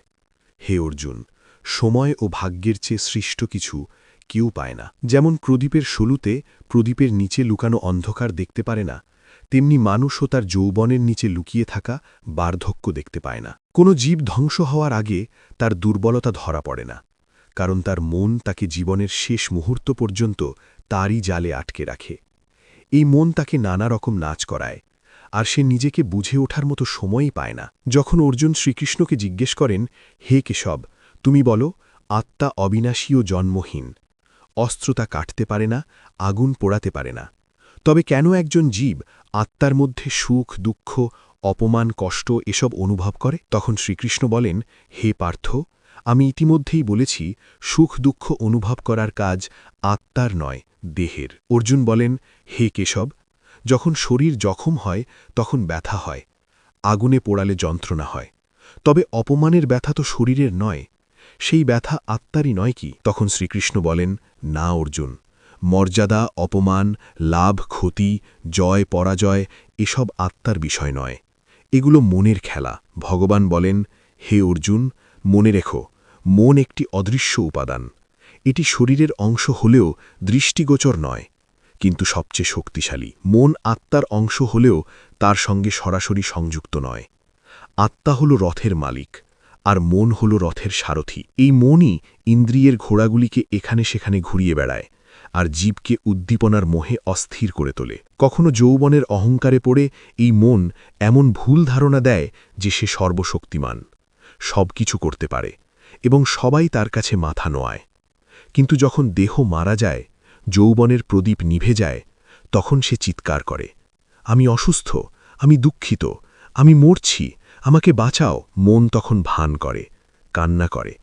হে অর্জুন, সময় ও ভাগ্যের চেয়ে সৃষ্ট কিছু কেউ পায় না। যেমন প্রদীপের শুরুতে প্রদীপের নিচে লুকানো অন্ধকার দেখতে পারে না, তেমনি মানুষও তার যৌবনের নিচে লুকিয়ে থাকা বার্ধক্য দেখতে পায় না। কোনো জীব ধ্বংস হওয়ার আগে তার দুর্বলতা ধরা পড়ে না, কারণ তার মন তাকে জীবনের শেষ মুহূর্ত পর্যন্ত তারই জালে আটকে রাখে। এই মন তাকে নানা রকম নাচ করায়, আর সে নিজেকে বুঝে ওঠার মতো সময়ই পায় না। যখন অর্জুন শ্রীকৃষ্ণকে জিজ্ঞেস করেন, হে কেশব, তুমি বলো, আত্মা অবিনাশী ও জন্মহীন, অস্ত্র তা কাটতে পারে না, আগুন পোড়াতে পারে না, তবে কেন একজন জীব আত্মার মধ্যে সুখ দুঃখ অপমান কষ্ট এসব অনুভব করে? তখন শ্রীকৃষ্ণ বলেন, হে পার্থ, আমি ইতিমধ্যেই বলেছি, সুখ দুঃখ অনুভব করার কাজ আত্মার নয়, দেহের। অর্জুন বলেন, হে কেশব, যখন শরীর জখম হয় তখন ব্যথা হয়, আগুনে পোড়ালে যন্ত্রণা হয়, তবে অপমানের ব্যথা তো শরীরের নয়, সেই ব্যথা আত্মারই নয় কি? তখন শ্রীকৃষ্ণ বলেন, না অর্জুন, মর্যাদা অপমান লাভ ক্ষতি জয় পরাজয় এসব আত্মার বিষয় নয়, এগুলো মনের খেলা। ভগবান বলেন, হে অর্জুন, মনে রেখো, মন একটি অদৃশ্য উপাদান, এটি শরীরের অংশ হলেও দৃষ্টিগোচর নয়, কিন্তু সবচেয়ে শক্তিশালী। মন আত্মার অংশ হলেও তার সঙ্গে সরাসরি সংযুক্ত নয়। আত্মা হল রথের মালিক, আর মন হল রথের সারথি। এই মনই ইন্দ্রিয়ের ঘোড়াগুলিকে এখানে সেখানে ঘুরিয়ে বেড়ায়, আর জীবকে উদ্দীপনার মোহে অস্থির করে তোলে। কখনো যৌবনের অহংকারে পড়ে এই মন এমন ভুল ধারণা দেয় যে সে সর্বশক্তিমান, সব কিছু করতে পারে, এবং সবাই তার কাছে মাথা নোয়ায়। কিন্তু যখন দেহ মারা যায়, যৌবনের প্রদীপ নিভে যায়, তখন সে চিৎকার করে, আমি অসুস্থ, আমি দুঃখিত, আমি মরছি, আমাকে বাঁচাও। মন তখন ভান করে, কান্না করে,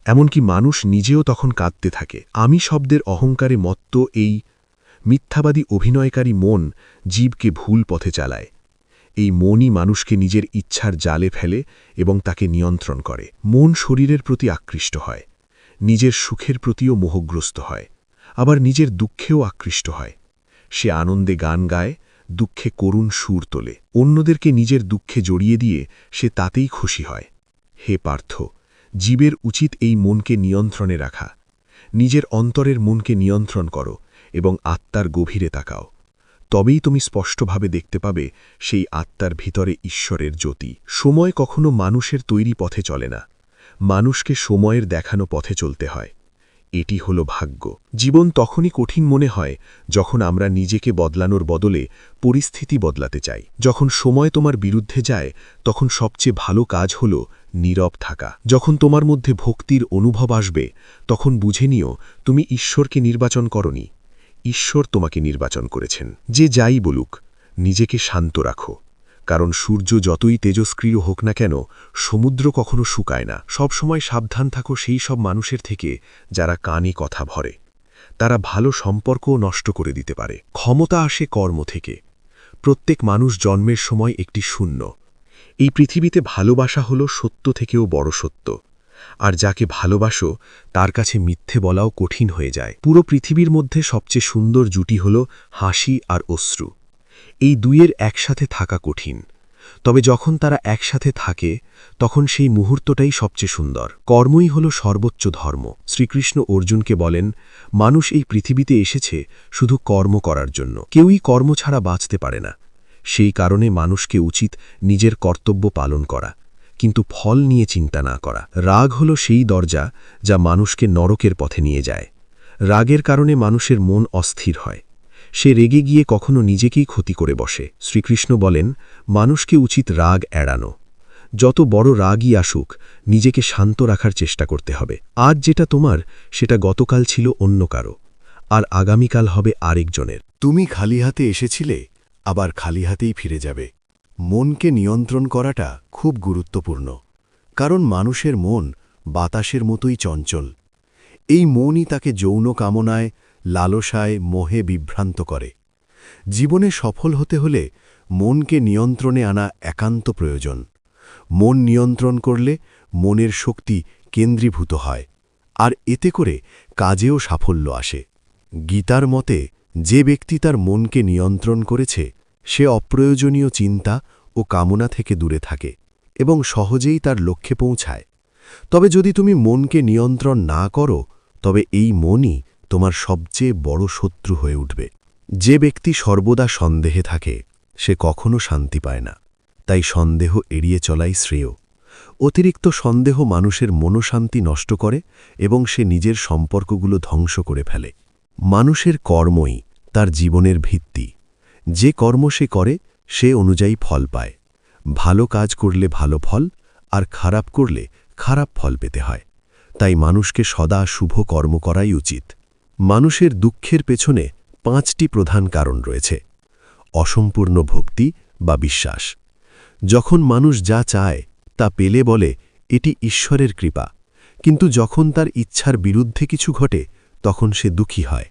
এমনকি মানুষ নিজেও তখন কাঁদতে থাকে। আমি শব্দের অহংকারে মত্ত এই মিথ্যাবাদী অভিনয়কারী মন জীবকে ভুল পথে চালায়। এই মনই মানুষকে নিজের ইচ্ছার জালে ফেলে এবং তাকে নিয়ন্ত্রণ করে। মন শরীরের প্রতি আকৃষ্ট হয়, নিজের সুখের প্রতিও মোহগ্রস্ত হয়, আবার নিজের দুঃখেও আকৃষ্ট হয়। সে আনন্দে গান গায়, দুঃখে করুণ সুর তোলে, অন্যদেরকে নিজের দুঃখে জড়িয়ে দিয়ে সে তাতেই খুশি হয়। হে পার্থ, জীবের উচিত এই মনকে নিয়ন্ত্রণে রাখা। নিজের অন্তরের মনকে নিয়ন্ত্রণ করো এবং আত্মার গভীরে তাকাও। তবেই তুমি স্পষ্টভাবে দেখতে পাবে সেই আত্মার ভিতরে ঈশ্বরের জ্যোতি। সময় কখনো মানুষের তৈরি পথে চলে না, মানুষকে সময়ের দেখানো পথে চলতে হয়। এটি হল ভাগ্য। জীবন তখনই কঠিন মনে হয় যখন আমরা নিজেকে বদলানোর বদলে পরিস্থিতি বদলাতে চাই। যখন সময় তোমার বিরুদ্ধে যায়, তখন সবচেয়ে ভালো কাজ হল নীরব থাকা। যখন তোমার মধ্যে ভক্তির অনুভব আসবে, তখন বুঝে নিও তুমি ঈশ্বরকে নির্বাচন করনি, ঈশ্বর তোমাকে নির্বাচন করেছেন। যে যাই বলুক, নিজেকে শান্ত রাখো, কারণ সূর্য যতই তেজস্ক্রিয় হোক না কেন, সমুদ্র কখনো শুকায় না। সবসময় সাবধান থাকো সেই সব মানুষের থেকে যারা কানে কথা ভরে। তারা ভালো সম্পর্কও নষ্ট করে দিতে পারে। ক্ষমতা আসে কর্ম থেকে। প্রত্যেক মানুষ জন্মের সময় একটি শূন্য। এই পৃথিবীতে ভালোবাসা হল সত্য থেকেও বড় সত্য, আর যাকে ভালোবাসো তার কাছে মিথ্যে বলাও কঠিন হয়ে যায়। পুরো পৃথিবীর মধ্যে সবচেয়ে সুন্দর জুটি হল হাসি আর অশ্রু। এই দুইয়ের একসাথে থাকা কঠিন, তবে যখন তারা একসাথে থাকে তখন সেই মুহূর্তটাই সবচেয়ে সুন্দর। কর্মই হল সর্বোচ্চ ধর্ম। শ্রীকৃষ্ণ অর্জুনকে বলেন, মানুষ এই পৃথিবীতে এসেছে শুধু কর্ম করার জন্য। কেউই কর্ম ছাড়া বাঁচতে পারে না। সেই কারণে মানুষকে উচিত নিজের কর্তব্য পালন করা, কিন্তু ফল নিয়ে চিন্তা না করা। রাগ হল সেই দরজা যা মানুষকে নরকের পথে নিয়ে যায়। রাগের কারণে মানুষের মন অস্থির হয়, সে রেগে গিয়ে কখনো নিজেকেই ক্ষতি করে বসে। শ্রীকৃষ্ণ বলেন, মানুষকে উচিত রাগ এড়ানো। যত বড় রাগই আসুক, নিজেকে শান্ত রাখার চেষ্টা করতে হবে। আজ যেটা তোমার, সেটা গতকাল ছিল অন্য কারো, আর আগামীকাল হবে আরেকজনের। তুমি খালি হাতে এসেছিলে, আবার খালি হাতেই ফিরে যাবে। মনকে নিয়ন্ত্রণ করাটা খুব গুরুত্বপূর্ণ, কারণ মানুষের মন বাতাসের মতোই চঞ্চল। এই মনই তাকে যৌন কামনায়, লালসায়, মোহে বিভ্রান্ত করে। জীবনে সফল হতে হলে মনকে নিয়ন্ত্রণে আনা একান্ত প্রয়োজন। মন নিয়ন্ত্রণ করলে মনের শক্তি কেন্দ্রীভূত হয়, আর এতে করে কাজেও সাফল্য আসে। গীতার মতে, যে ব্যক্তি তার মনকে নিয়ন্ত্রণ করেছে সে অপ্রয়োজনীয় চিন্তা ও কামনা থেকে দূরে থাকে এবং সহজেই তার লক্ষ্যে পৌঁছায়। তবে যদি তুমি মনকে নিয়ন্ত্রণ না করো, তবে এই মনই তোমার সবচেয়ে বড় শত্রু হয়ে উঠবে। যে ব্যক্তি সর্বদা সন্দেহে থাকে সে কখনো শান্তি পায় না, তাই সন্দেহ এড়িয়ে চলাই শ্রেয়। অতিরিক্ত সন্দেহ মানুষের মনোশান্তি নষ্ট করে এবং সে নিজের সম্পর্কগুলো ধ্বংস করে ফেলে। মানুষের কর্মই তার জীবনের ভিত্তি। যে কর্ম সে করে সে অনুযায়ী ফল পায়। ভালো কাজ করলে ভালো ফল, আর খারাপ করলে খারাপ ফল পেতে হয়। তাই মানুষকে সদা শুভ কর্ম করাই উচিত। মানুষের দুঃখের পেছনে 5টি প্রধান কারণ রয়েছে। অসম্পূর্ণ ভক্তি বা বিশ্বাস। যখন মানুষ যা চায় তা পেলে বলে এটি ঈশ্বরের কৃপা, কিন্তু যখন তার ইচ্ছার বিরুদ্ধে কিছু ঘটে তখন সে দুঃখী হয়।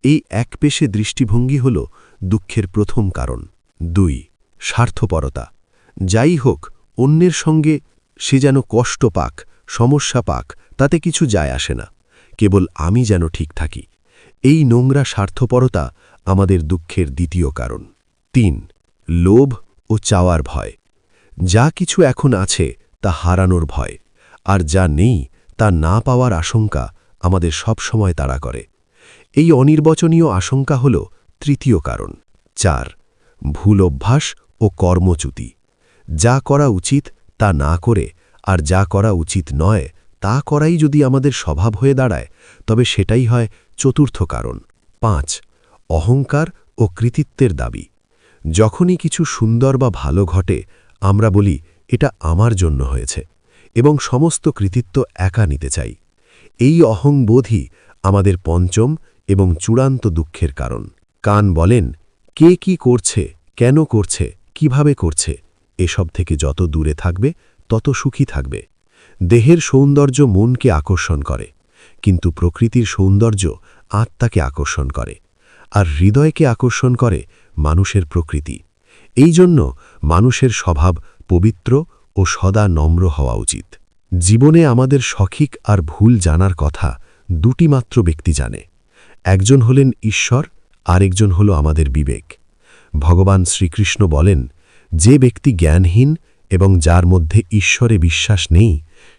এই একপেশে দৃষ্টিভঙ্গি হল দুঃখের প্রথম কারণ। 2. স্বার্থপরতা। যাই হোক, অন্যের সঙ্গে সে যেন কষ্ট পাক, সমস্যা পাক, তাতে কিছু যায় আসে না, কেবল আমি যেন ঠিক থাকি। এই নোংরা স্বার্থপরতা আমাদের দুঃখের দ্বিতীয় কারণ। 3. লোভ ও চাওয়ার ভয়। যা কিছু এখন আছে তা হারানোর ভয়, আর যা নেই তা না পাওয়ার আশঙ্কা আমাদের সব সময় তাড়া করে। এই অনির্বচনীয় আশঙ্কা হল তৃতীয় কারণ। 4. ভুল অভ্যাস ও কর্মচ্যুতি। যা করা উচিত তা না করে আর যা করা উচিত নয় তা করাই যদি আমাদের স্বভাব হয়ে দাঁড়ায়, তবে সেটাই হয় চতুর্থ কারণ। 5. অহংকার ও কৃতিত্বের দাবি। যখনই কিছু সুন্দর বা ভালো ঘটে, আমরা বলি এটা আমার জন্য হয়েছে এবং সমস্ত কৃতিত্ব একা নিতে চাই। এই অহংবোধই আমাদের পঞ্চম এবং চূড়ান্ত দুঃখের কারণ। কান বলেন, কে কি করছে, কেন করছে, কিভাবে করছে, এসব থেকে যত দূরে থাকবে তত সুখী থাকবে। দেহের সৌন্দর্য মনকে আকর্ষণ করে, কিন্তু প্রকৃতির সৌন্দর্য আত্মাকে আকর্ষণ করে, আর হৃদয়কে আকর্ষণ করে মানুষের প্রকৃতি। এই জন্য মানুষের স্বভাব পবিত্র ও সদা নম্র হওয়া উচিত। জীবনে আমাদের সঠিক আর ভুল জানার কথা দুটি মাত্র ব্যক্তি জানে। একজন হলেন ঈশ্বর, আরেকজন হল আমাদের বিবেক। ভগবান শ্রীকৃষ্ণ বলেন, যে ব্যক্তি জ্ঞানহীন এবং যার মধ্যে ঈশ্বরে বিশ্বাস নেই,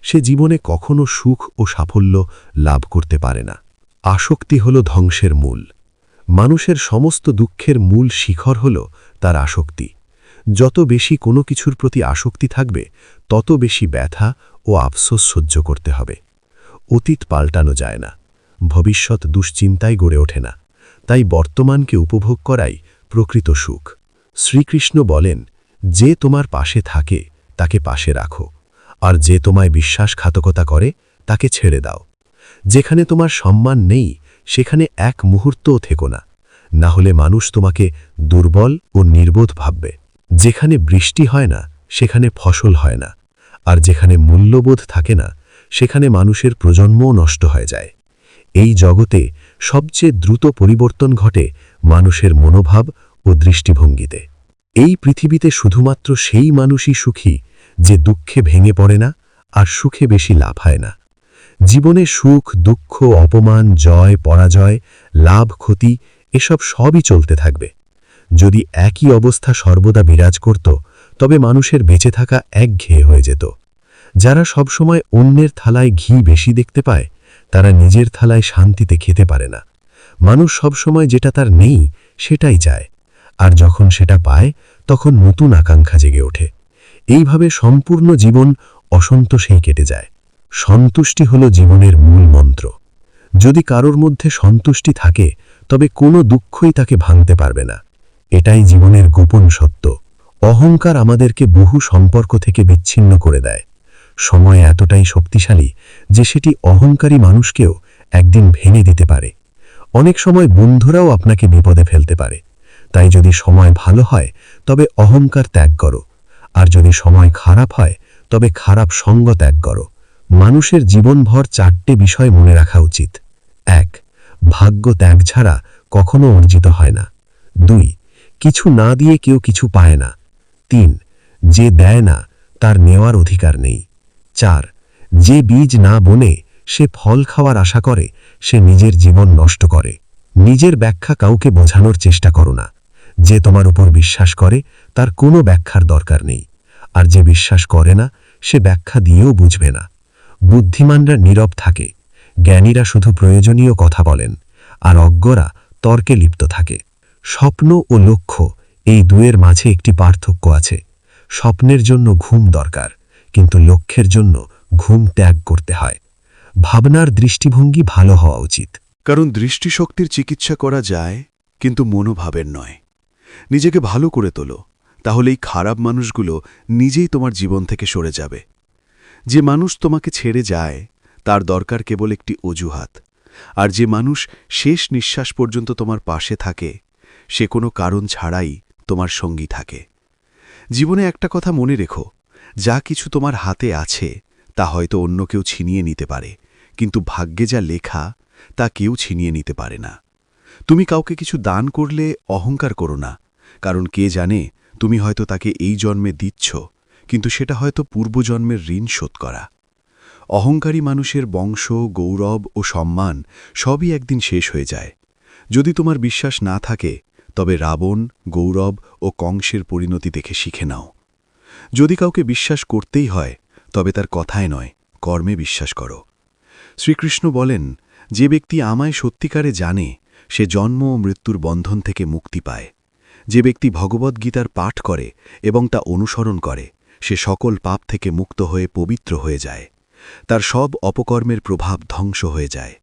সে জীবনে কখনো সুখ ও সাফল্য লাভ করতে পারে না। আসক্তি হল ধ্বংসের মূল। মানুষের সমস্ত দুঃখের মূল শিখর হল তার আসক্তি। যত বেশি কোনো কিছুর প্রতি আসক্তি থাকবে, তত বেশি ব্যথা ও আফসোস সহ্য করতে হবে। অতীত পাল্টানো যায় না, ভবিষ্যৎ দুশ্চিন্তায় গড়ে ওঠে না, তাই বর্তমানকে উপভোগ করাই প্রকৃত সুখ। শ্রীকৃষ্ণ বলেন, যে তোমার পাশে থাকে তাকে পাশে রাখো, আর যে তোমায় বিশ্বাসঘাতকতা করে তাকে ছেড়ে দাও। যেখানে তোমার সম্মান নেই সেখানে এক মুহূর্তও থেকো না, না হলে মানুষ তোমাকে দুর্বল ও নির্বোধ ভাববে। যেখানে বৃষ্টি হয় না সেখানে ফসল হয় না, আর যেখানে মূল্যবোধ থাকে না সেখানে মানুষের প্রজন্মও নষ্ট হয়ে যায়। এই জগতে সবচেয়ে দ্রুত পরিবর্তন ঘটে মানুষের মনোভাব ও দৃষ্টিভঙ্গিতে। এই পৃথিবীতে শুধুমাত্র সেই মানুষই সুখী যে দুঃখে ভেঙে পড়ে না আর সুখে বেশি লাফায় না। জীবনে সুখ, দুঃখ, অপমান, জয়, পরাজয়, লাভ, ক্ষতি এসব সবই চলতে থাকবে। যদি একই অবস্থা সর্বদা বিরাজ করত, তবে মানুষের বেঁচে থাকা একঘেয়ে হয়ে যেত। যারা সবসময় অন্যের থালায় ঘি বেশি দেখতে পায়, তারা নিজের থালায় শান্তিতে খেতে পারে না। মানুষ সবসময় যেটা তার নেই সেটাই চায়, আর যখন সেটা পায় তখন নতুন আকাঙ্ক্ষা জেগে ওঠে। এইভাবে সম্পূর্ণ জীবন অসন্তোষেই কেটে যায়। সন্তুষ্টি হল জীবনের মূল মন্ত্র। যদি কারোর মধ্যে সন্তুষ্টি থাকে, তবে কোনো দুঃখই তাকে ভাঙতে পারবে না। এটাই জীবনের গোপন সত্য। অহংকার আমাদেরকে বহু সম্পর্ক থেকে বিচ্ছিন্ন করে দেয়। সময় এতটাই শক্তিশালী যে সেটি অহংকারী মানুষকেও একদিন ভেঙে দিতে পারে। অনেক সময় বন্ধুরাও আপনাকে বিপদে ফেলতে পারে। তাই যদি সময় ভালো হয় তবে অহংকার ত্যাগ করো, আর যদি সময় খারাপ হয় তবে খারাপ সঙ্গ ত্যাগ করো। মানুষের জীবনভর 4টে বিষয় মনে রাখা উচিত। 1. ভাগ্য ত্যাগ ছাড়া কখনো অর্জিত হয় না। 2. কিছু না দিয়ে কেউ কিছু পায় না। 3. যে দেয় না তার নেওয়ার অধিকার নেই। 4. যে বীজ না বনে সে ফল খাওয়ার আশা করে, সে নিজের জীবন নষ্ট করে। নিজের ব্যাখ্যা কাউকে বোঝানোর চেষ্টা করো না। যে তোমার উপর বিশ্বাস করে তার কোনো ব্যাখ্যার দরকার নেই, আর যে বিশ্বাস করে না সে ব্যাখ্যা দিয়েও বুঝবে না। বুদ্ধিমানরা নীরব থাকে, জ্ঞানীরা শুধু প্রয়োজনীয় কথা বলেন, আর অজ্ঞরা তর্কে লিপ্ত থাকে। স্বপ্ন ও লক্ষ্য এই দুয়ের মাঝে একটি পার্থক্য আছে। স্বপ্নের জন্য ঘুম দরকার, কিন্তু লক্ষ্যের জন্য ঘুম ত্যাগ করতে হয়। ভাবনার দৃষ্টিভঙ্গি ভালো হওয়া উচিত। কারণ দৃষ্টিশক্তির চিকিৎসা করা যায়, কিন্তু মনোভাবের নয়। নিজেকে ভালো করে তোলো, তাহলে এই খারাপ মানুষগুলো নিজেই তোমার জীবন থেকে সরে যাবে। যে মানুষ তোমাকে ছেড়ে যায় তার দরকার কেবল একটি অজুহাত, আর যে মানুষ শেষ নিঃশ্বাস পর্যন্ত তোমার পাশে থাকে সে কোনো কারণ ছাড়াই তোমার সঙ্গী থাকে। জীবনে একটা কথা মনে রেখো, যা কিছু তোমার হাতে আছে তা হয়তো অন্য কেউ ছিনিয়ে নিতে পারে, কিন্তু ভাগ্যে যা লেখা তা কেউ ছিনিয়ে নিতে পারে না। তুমি কাউকে কিছু দান করলে অহংকার করো না, কারণ কে জানে তুমি হয়তো তাকে এই জন্মে দিচ্ছ, কিন্তু সেটা হয়তো পূর্বজন্মের ঋণ শোধ করা। অহংকারী মানুষের বংশ, গৌরব ও সম্মান সবই একদিন শেষ হয়ে যায়। যদি তোমার বিশ্বাস না থাকে তবে রাবণ, গৌরব ও কংসের পরিণতি দেখে শিখে নাও। যদি কাউকে বিশ্বাস করতেই হয় তবে তার কথায় নয়, কর্মে বিশ্বাস করো। শ্রীকৃষ্ণ বলেন, যে ব্যক্তি আমায় সত্যিকারে জানে সে জন্ম ও মৃত্যুর বন্ধন থেকে মুক্তি পায়। যে ব্যক্তি ভগবদ্গীতার পাঠ করে এবং তা অনুসরণ করে সে সকল পাপ থেকে মুক্ত হয়ে পবিত্র হয়ে যায়। তার সব অপকর্মের প্রভাব ধ্বংস হয়ে যায়।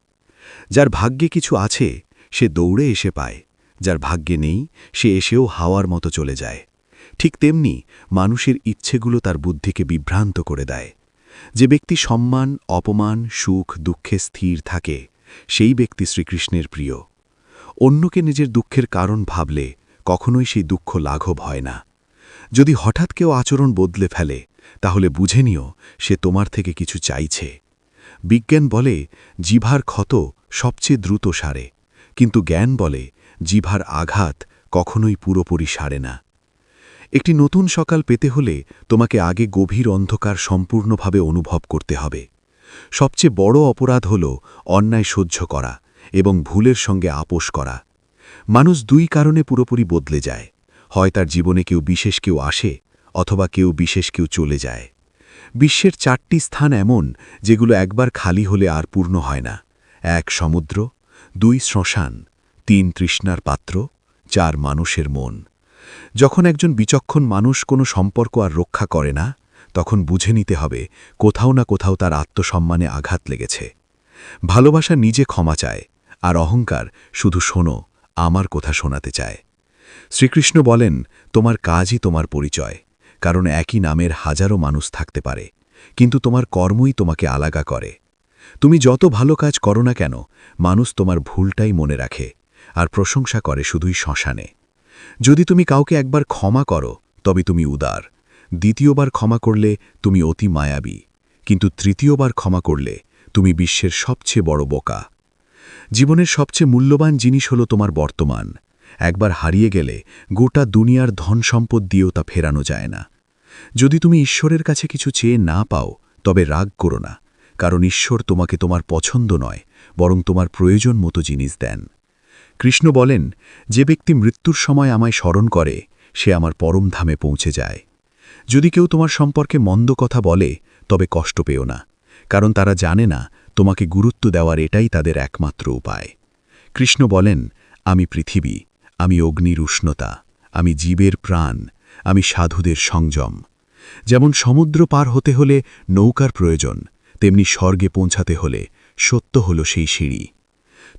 যার ভাগ্যে কিছু আছে সে দৌড়ে এসে পায়, যার ভাগ্যে নেই সে এসেও হাওয়ার মতো চলে যায়। ঠিক তেমনি মানুষের ইচ্ছেগুলো তার বুদ্ধিকে বিভ্রান্ত করে দেয়। যে ব্যক্তি সম্মান, অপমান, সুখ, দুঃখে স্থির থাকে সেই ব্যক্তি শ্রীকৃষ্ণের প্রিয়। অন্যকে নিজের দুঃখের কারণ ভাবলে কখনোই সেই দুঃখ লাঘব হয় না। যদি হঠাৎ কেউ আচরণ বদলে ফেলে তাহলে বুঝে নিও সে তোমার থেকে কিছু চাইছে। বিজ্ঞান বলে জিভার ক্ষত সবচেয়ে দ্রুত সারে, কিন্তু জ্ঞান বলে জিভার আঘাত কখনোই পুরোপুরি সারে না। একটি নতুন সকাল পেতে হলে তোমাকে আগে গভীর অন্ধকার সম্পূর্ণভাবে অনুভব করতে হবে। সবচেয়ে বড় অপরাধ হল অন্যায় সহ্য করা এবং ভুলের সঙ্গে আপোষ করা। মানুষ দুই কারণে পুরোপুরি বদলে যায়, হয় তার জীবনে কেউ বিশেষ কেউ আসে অথবা কেউ বিশেষ কেউ চলে যায়। বিশ্বের 4টি স্থান এমন যেগুলো একবার খালি হলে আর পূর্ণ হয় না। 1 সমুদ্র, 2 শ্মশান, 3 তৃষ্ণার পাত্র, 4 মানুষের মন। যখন একজন বিচক্ষণ মানুষ কোনো সম্পর্ক আর রক্ষা করে না তখন বুঝে নিতে হবে কোথাও না কোথাও তার আত্মসম্মানে আঘাত লেগেছে। ভালোবাসা নিজে ক্ষমা চায়, আর অহংকার শুধু শোনো, আমার কথা শোনাতে চায়। শ্রীকৃষ্ণ বলেন তোমার কাজই তোমার পরিচয়, কারণ একই নামের হাজারো মানুষ থাকতে পারে, কিন্তু তোমার কর্মই তোমাকে আলাদা করে। তুমি যত ভালো কাজ করো না কেন মানুষ তোমার ভুলটাই মনে রাখে আর প্রশংসা করে শুধুই শ্মশানে। যদি তুমি কাউকে একবার ক্ষমা করো তবে তুমি উদার, দ্বিতীয়বার ক্ষমা করলে তুমি অতি মায়াবী, কিন্তু তৃতীয়বার ক্ষমা করলে তুমি বিশ্বের সবচেয়ে বড় বোকা। জীবনের সবচেয়ে মূল্যবান জিনিস হলো তোমার বর্তমান। একবার হারিয়ে গেলে গোটা দুনিয়ার ধন সম্পদ দিয়েও তা ফেরানো যায় না। যদি তুমি ঈশ্বরের কাছে কিছু চেয়ে না পাও তবে রাগ করো না, কারণ ঈশ্বর তোমাকে তোমার পছন্দ নয় বরং তোমার প্রয়োজন মতো জিনিস দেন। কৃষ্ণ বলেন যে ব্যক্তি মৃত্যুর সময় আমায় স্মরণ করে সে আমার পরম ধামে পৌঁছে যায়। যদি কেউ তোমার সম্পর্কে মন্দ কথা বলে তবে কষ্ট পেও না, কারণ তারা জানে না তোমাকে গুরুত্ব দেওয়ার এটাই তাদের একমাত্র উপায়। কৃষ্ণ বলেন আমি পৃথিবী, আমি অগ্নির উষ্ণতা, আমি জীবের প্রাণ, আমি সাধুদের সংযম। যেমন সমুদ্র পার হতে হলে নৌকার প্রয়োজন, তেমনি স্বর্গে পৌঁছাতে হলে সত্য হল সেই সিঁড়ি।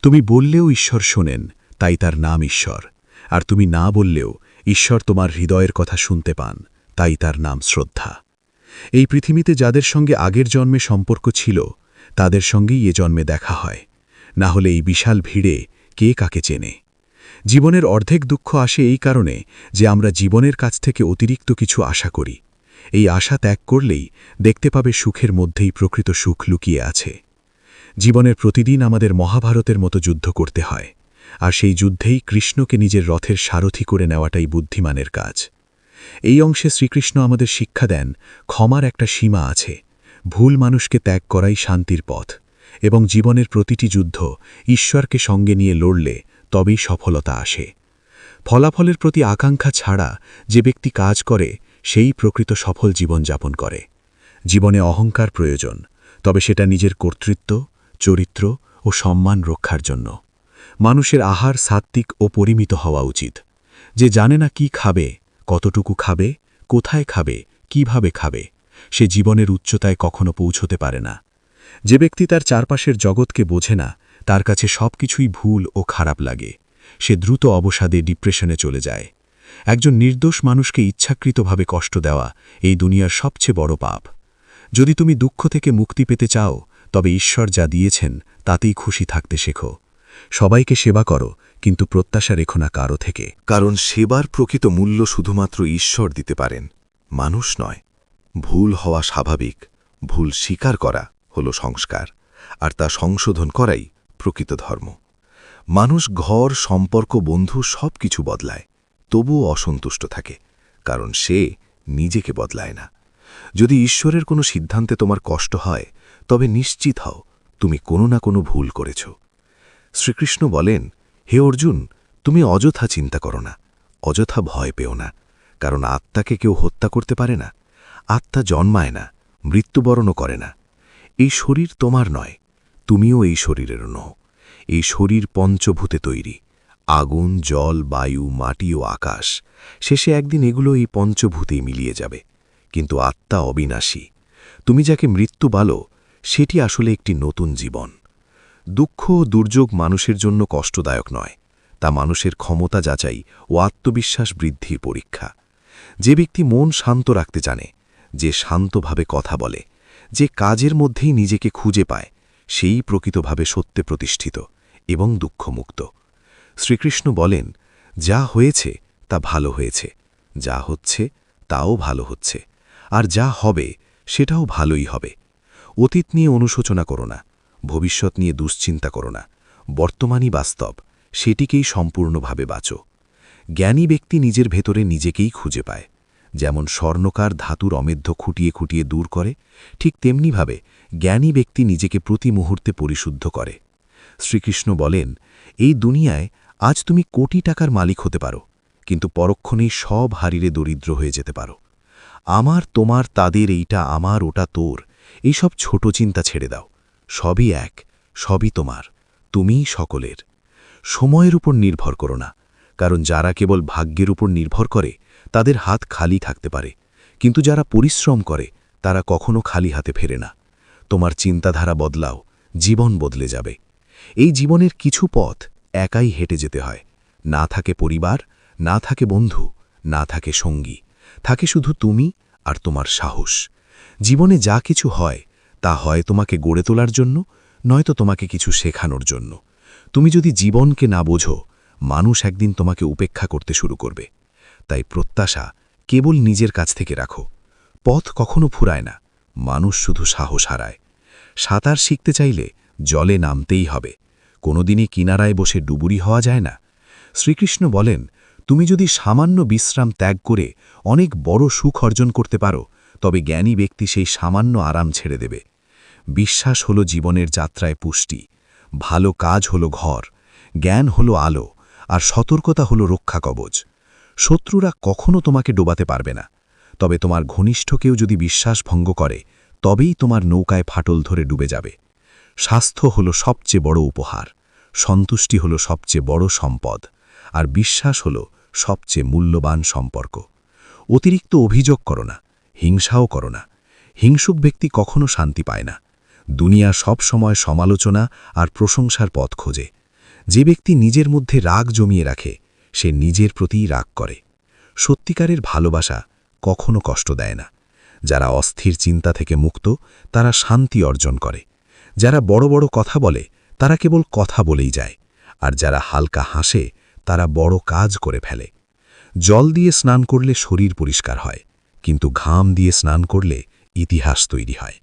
তুমি বললেও ঈশ্বর শোনেন, তাই তার নাম ঈশ্বর, আর তুমি না বললেও ঈশ্বর তোমার হৃদয়ের কথা শুনতে পান, তাই তার নাম শ্রদ্ধা। এই পৃথিবীতে যাদের সঙ্গে আগের জন্মে সম্পর্ক ছিল তাদের সঙ্গেই এ জন্মে দেখা হয়, না হলে এই বিশাল ভিড়ে কে কাকে চেনে। জীবনের অর্ধেক দুঃখ আসে এই কারণে যে আমরা জীবনের কাছ থেকে অতিরিক্ত কিছু আশা করি। এই আশা ত্যাগ করলেই দেখতে পাবে সুখের মধ্যেই প্রকৃত সুখ লুকিয়ে আছে। জীবনের প্রতিদিন আমাদের মহাভারতের মতো যুদ্ধ করতে হয়, আর সেই যুদ্ধেই কৃষ্ণকে নিজের রথের সারথি করে নেওয়াটাই বুদ্ধিমানের কাজ। এই অংশে শ্রীকৃষ্ণ আমাদের শিক্ষা দেন ক্ষমার একটা সীমা আছে, ভুল মানুষকে ত্যাগ করাই শান্তির পথ, এবং জীবনের প্রতিটি যুদ্ধ ঈশ্বরকে সঙ্গে নিয়ে লড়লে তবেই সফলতা আসে। ফলাফলের প্রতি আকাঙ্ক্ষা ছাড়া যে ব্যক্তি কাজ করে সেই প্রকৃত সফল জীবনযাপন করে। জীবনে অহংকার প্রয়োজন, তবে সেটা নিজের কর্তৃত্ব, চরিত্র ও সম্মান রক্ষার জন্য। মানুষের আহার সাত্ত্বিক ও পরিমিত হওয়া উচিত। যে জানে না কি খাবে, কতটুকু খাবে, কোথায় খাবে, কিভাবে খাবে, সে জীবনের উচ্চতায় কখনো পৌঁছতে পারে না। যে ব্যক্তি তার চারপাশের জগৎকে বোঝে না, তার কাছে সবকিছুই ভুল ও খারাপ লাগে, সে দ্রুত অবসাদে ডিপ্রেশনে চলে যায়। একজন নির্দোষ মানুষকে ইচ্ছাকৃতভাবে কষ্ট দেওয়া এই দুনিয়ার সবচেয়ে বড় পাপ। যদি তুমি দুঃখ থেকে মুক্তি পেতে চাও তবে ঈশ্বর যা দিয়েছেন তাতেই খুশি থাকতে শেখো। সবাইকে সেবা করো, কিন্তু প্রত্যাশা রেখো না কারো থেকে, কারণ সেবার প্রকৃত মূল্য শুধুমাত্র ঈশ্বর দিতে পারেন, মানুষ নয়। ভুল হওয়া স্বাভাবিক, ভুল স্বীকার করা হল সংস্কার, আর তা সংশোধন করাই প্রকৃত ধর্ম। মানুষ ঘর, সম্পর্ক, বন্ধু সব কিছু বদলায়, তবুও অসন্তুষ্ট থাকে, কারণ সে নিজেকে বদলায় না। যদি ঈশ্বরের কোনো সিদ্ধান্তে তোমার কষ্ট হয় তবে নিশ্চিত হও তুমি কোনো না কোনো ভুল করেছ। শ্রীকৃষ্ণ বলেন, হে অর্জুন, তুমি অযথা চিন্তা করো না, অযথা ভয় পেও না, কারণ আত্মাকে কেউ হত্যা করতে পারে না। আত্মা জন্মায় না, মৃত্যুবরণও করে না। এই শরীর তোমার নয়, তুমিও এই শরীরের নও। এই শরীর পঞ্চভূতে তৈরি, আগুন, জল, বায়ু, মাটি ও আকাশ। শেষে একদিন এগুলো এই পঞ্চভূতেই মিলিয়ে যাবে। কিন্তু আত্মা অবিনাশী। তুমি যাকে মৃত্যু বলো সেটি আসলে একটি নতুন জীবন। দুঃখ ও দুর্যোগ মানুষের জন্য কষ্টদায়ক নয়, তা মানুষের ক্ষমতা যাচাই ও আত্মবিশ্বাস বৃদ্ধির পরীক্ষা। যে ব্যক্তি মন শান্ত রাখতে জানে, যে শান্তভাবে কথা বলে, যে কাজের মধ্যেই নিজেকে খুঁজে পায়, সেই প্রকৃতভাবে সত্যে প্রতিষ্ঠিত এবং দুঃখমুক্ত। শ্রীকৃষ্ণ বলেন, যা হয়েছে তা ভালো হয়েছে, যা হচ্ছে তাও ভালো হচ্ছে, আর যা হবে সেটাও ভালোই হবে। অতীত নিয়ে অনুশোচনা করো না, ভবিষ্যৎ নিয়ে দুশ্চিন্তা করো না, বর্তমানই বাস্তব, সেটিকেই সম্পূর্ণভাবে বাঁচো। জ্ঞানী ব্যক্তি নিজের ভেতরে নিজেকেই খুঁজে পায়। যেমন স্বর্ণকার ধাতুর অমেধ্য খুঁটিয়ে খুঁটিয়ে দূর করে, ঠিক তেমনিভাবে জ্ঞানী ব্যক্তি নিজেকে প্রতি মুহূর্তে পরিশুদ্ধ করে। শ্রীকৃষ্ণ বলেন, এই দুনিয়ায় আজ তুমি কোটি টাকার মালিক হতে পারো, কিন্তু পরক্ষণেই সব হারিয়ে দরিদ্র হয়ে যেতে পারো। আমার, তোমার, তাদের, এইটা আমার, ওটা তোর, এইসব ছোট চিন্তা ছেড়ে দাও। সবই এক, সবই তোমার, তুমিই সকলের। সময়ের উপর নির্ভর করো না, কারণ যারা কেবল ভাগ্যের উপর নির্ভর করে তাদের হাত খালি থাকতে পারে, কিন্তু যারা পরিশ্রম করে তারা কখনো খালি হাতে ফেরে না। তোমার চিন্তাধারা বদলাও, জীবন বদলে যাবে। এই জীবনের কিছু পথ একাই হেঁটে যেতে হয়। না থাকে পরিবার, না থাকে বন্ধু, না থাকে সঙ্গী, থাকে শুধু তুমি আর তোমার সাহস। জীবনে যা কিছু হয় তা হয় তোমাকে গড়ে তোলার জন্য, নয়তো তোমাকে কিছু শেখানোর জন্য। তুমি যদি জীবনকে না বোঝো, মানুষ একদিন তোমাকে উপেক্ষা করতে শুরু করবে। তাই প্রত্যাশা কেবল নিজের কাছ থেকে রাখো। পথ কখনো ফুরায় না, মানুষ শুধু সাহস হারায়। সাঁতার শিখতে চাইলে জলে নামতেই হবে, কোনোদিনই কিনারায় বসে ডুবুরি হওয়া যায় না। শ্রীকৃষ্ণ বলেন, তুমি যদি সামান্য বিশ্রাম ত্যাগ করে অনেক বড় সুখ অর্জন করতে পারো, তবে জ্ঞানী ব্যক্তি সেই সামান্য আরাম ছেড়ে দেবে। বিশ্বাস হলো জীবনের যাত্রায় পুষ্টি, ভালো কাজ হলো ঘর, জ্ঞান হলো আলো, আর সতর্কতা হলো রক্ষা কবচ। শত্রুরা কখনো তোমাকে ডোবাতে পারবে না, তবে তোমার ঘনিষ্ঠ কেউ যদি বিশ্বাস ভঙ্গ করে, তবেই তোমার নৌকায় ফাটল ধরে ডুবে যাবে। স্বাস্থ্য হলো সবচেয়ে বড় উপহার, সন্তুষ্টি হলো সবচেয়ে বড় সম্পদ, আর বিশ্বাস হলো সবচেয়ে মূল্যবান সম্পর্ক। অতিরিক্ত অভিযোগ করো না, হিংসাও করো না। হিংসুক ব্যক্তি কখনো শান্তি পায় না। দুনিয়া সব সময় সমালোচনা আর প্রশংসার পথ খোঁজে। যে ব্যক্তি নিজের মধ্যে রাগ জমিয়ে রাখে, সে নিজের প্রতিই রাগ করে। সত্যিকারের ভালোবাসা কখনো কষ্ট দেয় না। যারা অস্থির চিন্তা থেকে মুক্ত, তারা শান্তি অর্জন করে। যারা বড় বড় কথা বলে, তারা কেবল কথা বলেই যায়, আর যারা হালকা হাসে, তারা বড় কাজ করে ফেলে। জল দিয়ে স্নান করলে শরীর পরিষ্কার হয়, কিন্তু ঘাম দিয়ে স্নান করলে ইতিহাস তৈরি হয়।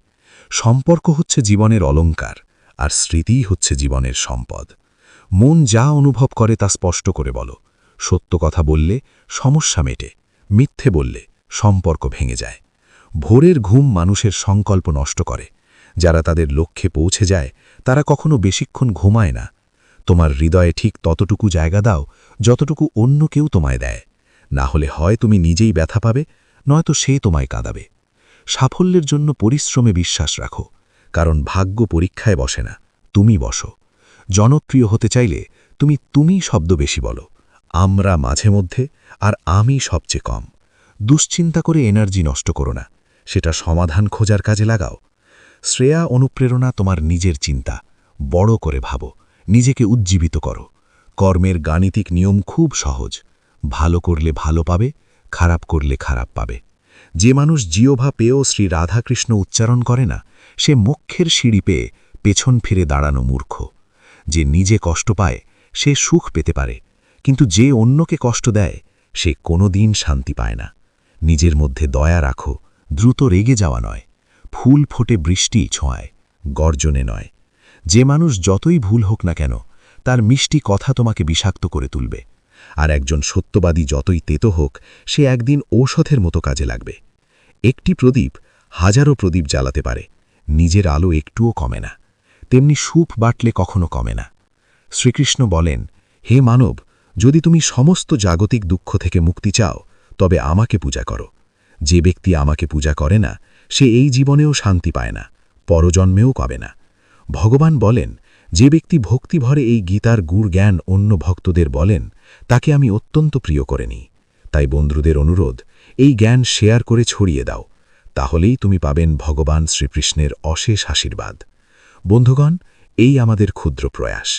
সম্পর্ক হচ্ছে জীবনের অলংকার, আর স্মৃতিই হচ্ছে জীবনের সম্পদ। মন যা অনুভব করে তা স্পষ্ট করে বলো। সত্য কথা বললে সমস্যা মেটে, মিথ্যে বললে সম্পর্ক ভেঙে যায়। ভোরের ঘুম মানুষের সংকল্প নষ্ট করে। যারা তাদের লক্ষ্যে পৌঁছে যায়, তারা কখনো বেশিক্ষণ ঘুমায় না। তোমার হৃদয়ে ঠিক ততটুকু জায়গা দাও যতটুকু অন্য কেউ তোমায় দেয়। না হলে হয় তুমি নিজেই ব্যথা পাবে, নয়তো সে তোমায় কাঁদাবে। সাফল্যের জন্য পরিশ্রমে বিশ্বাস রাখো, কারণ ভাগ্য পরীক্ষায় বসে না, তুমি বসো। জনপ্রিয় হতে চাইলে তুমি শব্দ বেশি বলো, আমরা মাঝে মধ্যে, আর আমি সবচেয়ে কম। দুশ্চিন্তা করে এনার্জি নষ্ট করো না, সেটা সমাধান খোঁজার কাজে লাগাও। শ্রেয়া অনুপ্রেরণা তোমার নিজের চিন্তা, বড় করে ভাবো, নিজেকে উজ্জীবিত করো। কর্মের গাণিতিক নিয়ম খুব সহজ, ভালো করলে ভালো পাবে, খারাপ করলে খারাপ পাবে। যে মানুষ জিওভা পেয়েও শ্রী রাধাকৃষ্ণ উচ্চারণ করে না, সে মোক্ষের সিঁড়ি পেয়ে পেছন ফিরে দাঁড়ানো মূর্খ। যে নিজে কষ্ট পায় সে সুখ পেতে পারে, কিন্তু যে অন্যকে কষ্ট দেয় সে কোনো দিন শান্তি পায় না। নিজের মধ্যে দয়া রাখো, দ্রুত রেগে যাওয়া নয়। ফুল ফোটে বৃষ্টি ছোঁয়ায়, গর্জনে নয়। যে মানুষ যতই ভুল হোক না কেন, তার মিষ্টি কথা তোমাকে বিষাক্ত করে তুলবে। আর একজন সত্যবাদী যতই তেতো হোক, সে একদিন ঔষধের মতো কাজে লাগবে। একটি প্রদীপ হাজারো প্রদীপ জ্বালাতে পারে, নিজের আলো একটুও কমে না। তেমনি সুখ বাটলে কখনো কমে না। শ্রীকৃষ্ণ বলেন, হে মানব, যদি তুমি সমস্ত জাগতিক দুঃখ থেকে মুক্তি চাও, তবে আমাকে পূজা করো। যে ব্যক্তি আমাকে পূজা করে না, সে এই জীবনেও শান্তি পায় না, পরজন্মেও পাবে না। ভগবান বলেন, যে ব্যক্তি ভক্তিভরে এই গীতার গুড় জ্ঞান অন্য ভক্তদের বলেন, তাকে আমি অত্যন্ত প্রিয় করে নিই। তাই বন্ধুদের অনুরোধ, এই জ্ঞান শেয়ার করে ছড়িয়ে দাও, তাহলেই তুমি পাবেন ভগবান শ্রীকৃষ্ণের অশেষ আশীর্বাদ। বন্ধুগণ, এই আমাদের ক্ষুদ্র প্রয়াস।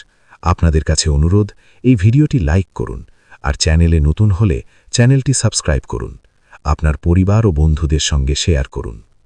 আপনাদের কাছে অনুরোধ, এই ভিডিওটি লাইক করুন, আর চ্যানেলে নতুন হলে চ্যানেলটি সাবস্ক্রাইব করুন। আপনার পরিবার ও বন্ধুদের সঙ্গে শেয়ার করুন।